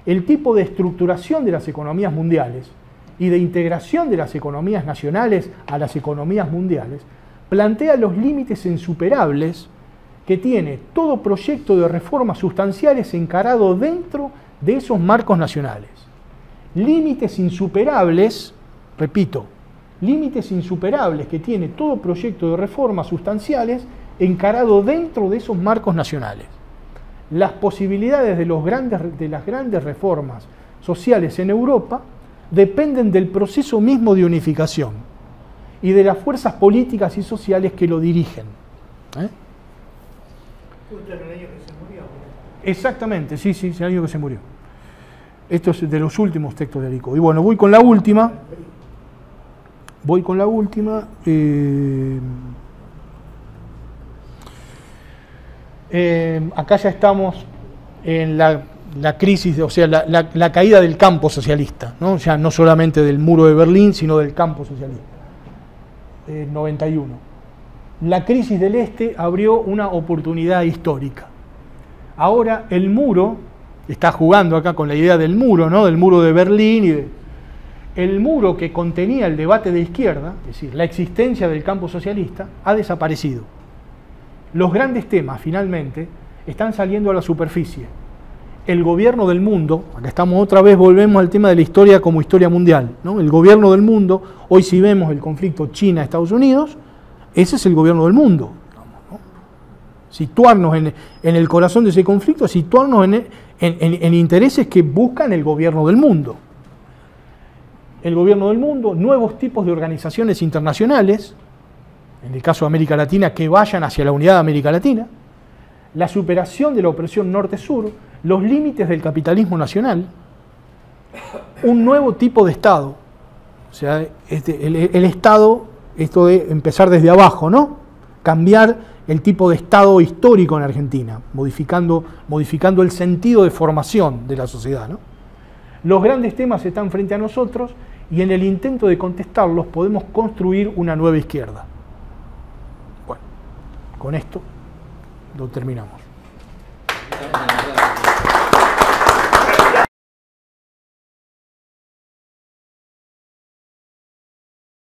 El tipo de estructuración de las economías mundiales y de integración de las economías nacionales a las economías mundiales plantea los límites insuperables que tiene todo proyecto de reformas sustanciales encarado dentro de esos marcos nacionales. Límites insuperables, repito, límites insuperables que tiene todo proyecto de reformas sustanciales encarado dentro de esos marcos nacionales. Las posibilidades de las grandes reformas sociales en Europa dependen del proceso mismo de unificación y de las fuerzas políticas y sociales que lo dirigen. Justo en el año que se murió. Exactamente, sí, el año que se murió. Esto es de los últimos textos de Alicó. Y bueno, voy con la última. Acá ya estamos en la crisis, o sea, la caída del campo socialista, ¿no? Ya no solamente del muro de Berlín, sino del campo socialista. 91. La crisis del Este abrió una oportunidad histórica. Ahora el muro, está jugando acá con la idea del muro, ¿no? Del muro de Berlín el muro que contenía el debate de izquierda, es decir, la existencia del campo socialista, ha desaparecido. Los grandes temas, finalmente, están saliendo a la superficie. El gobierno del mundo, acá estamos otra vez, volvemos al tema de la historia como historia mundial, ¿no? El gobierno del mundo, hoy si vemos el conflicto China-Estados Unidos, ese es el gobierno del mundo. ¿No? Situarnos en el corazón de ese conflicto, situarnos en intereses que buscan el gobierno del mundo. El gobierno del mundo, nuevos tipos de organizaciones internacionales, en el caso de América Latina, que vayan hacia la unidad de América Latina, la superación de la opresión norte-sur, los límites del capitalismo nacional, un nuevo tipo de Estado. O sea, el Estado, esto de empezar desde abajo, ¿no? Cambiar el tipo de Estado histórico en Argentina, modificando el sentido de formación de la sociedad, ¿no? Los grandes temas están frente a nosotros y en el intento de contestarlos podemos construir una nueva izquierda. Bueno, con esto lo terminamos.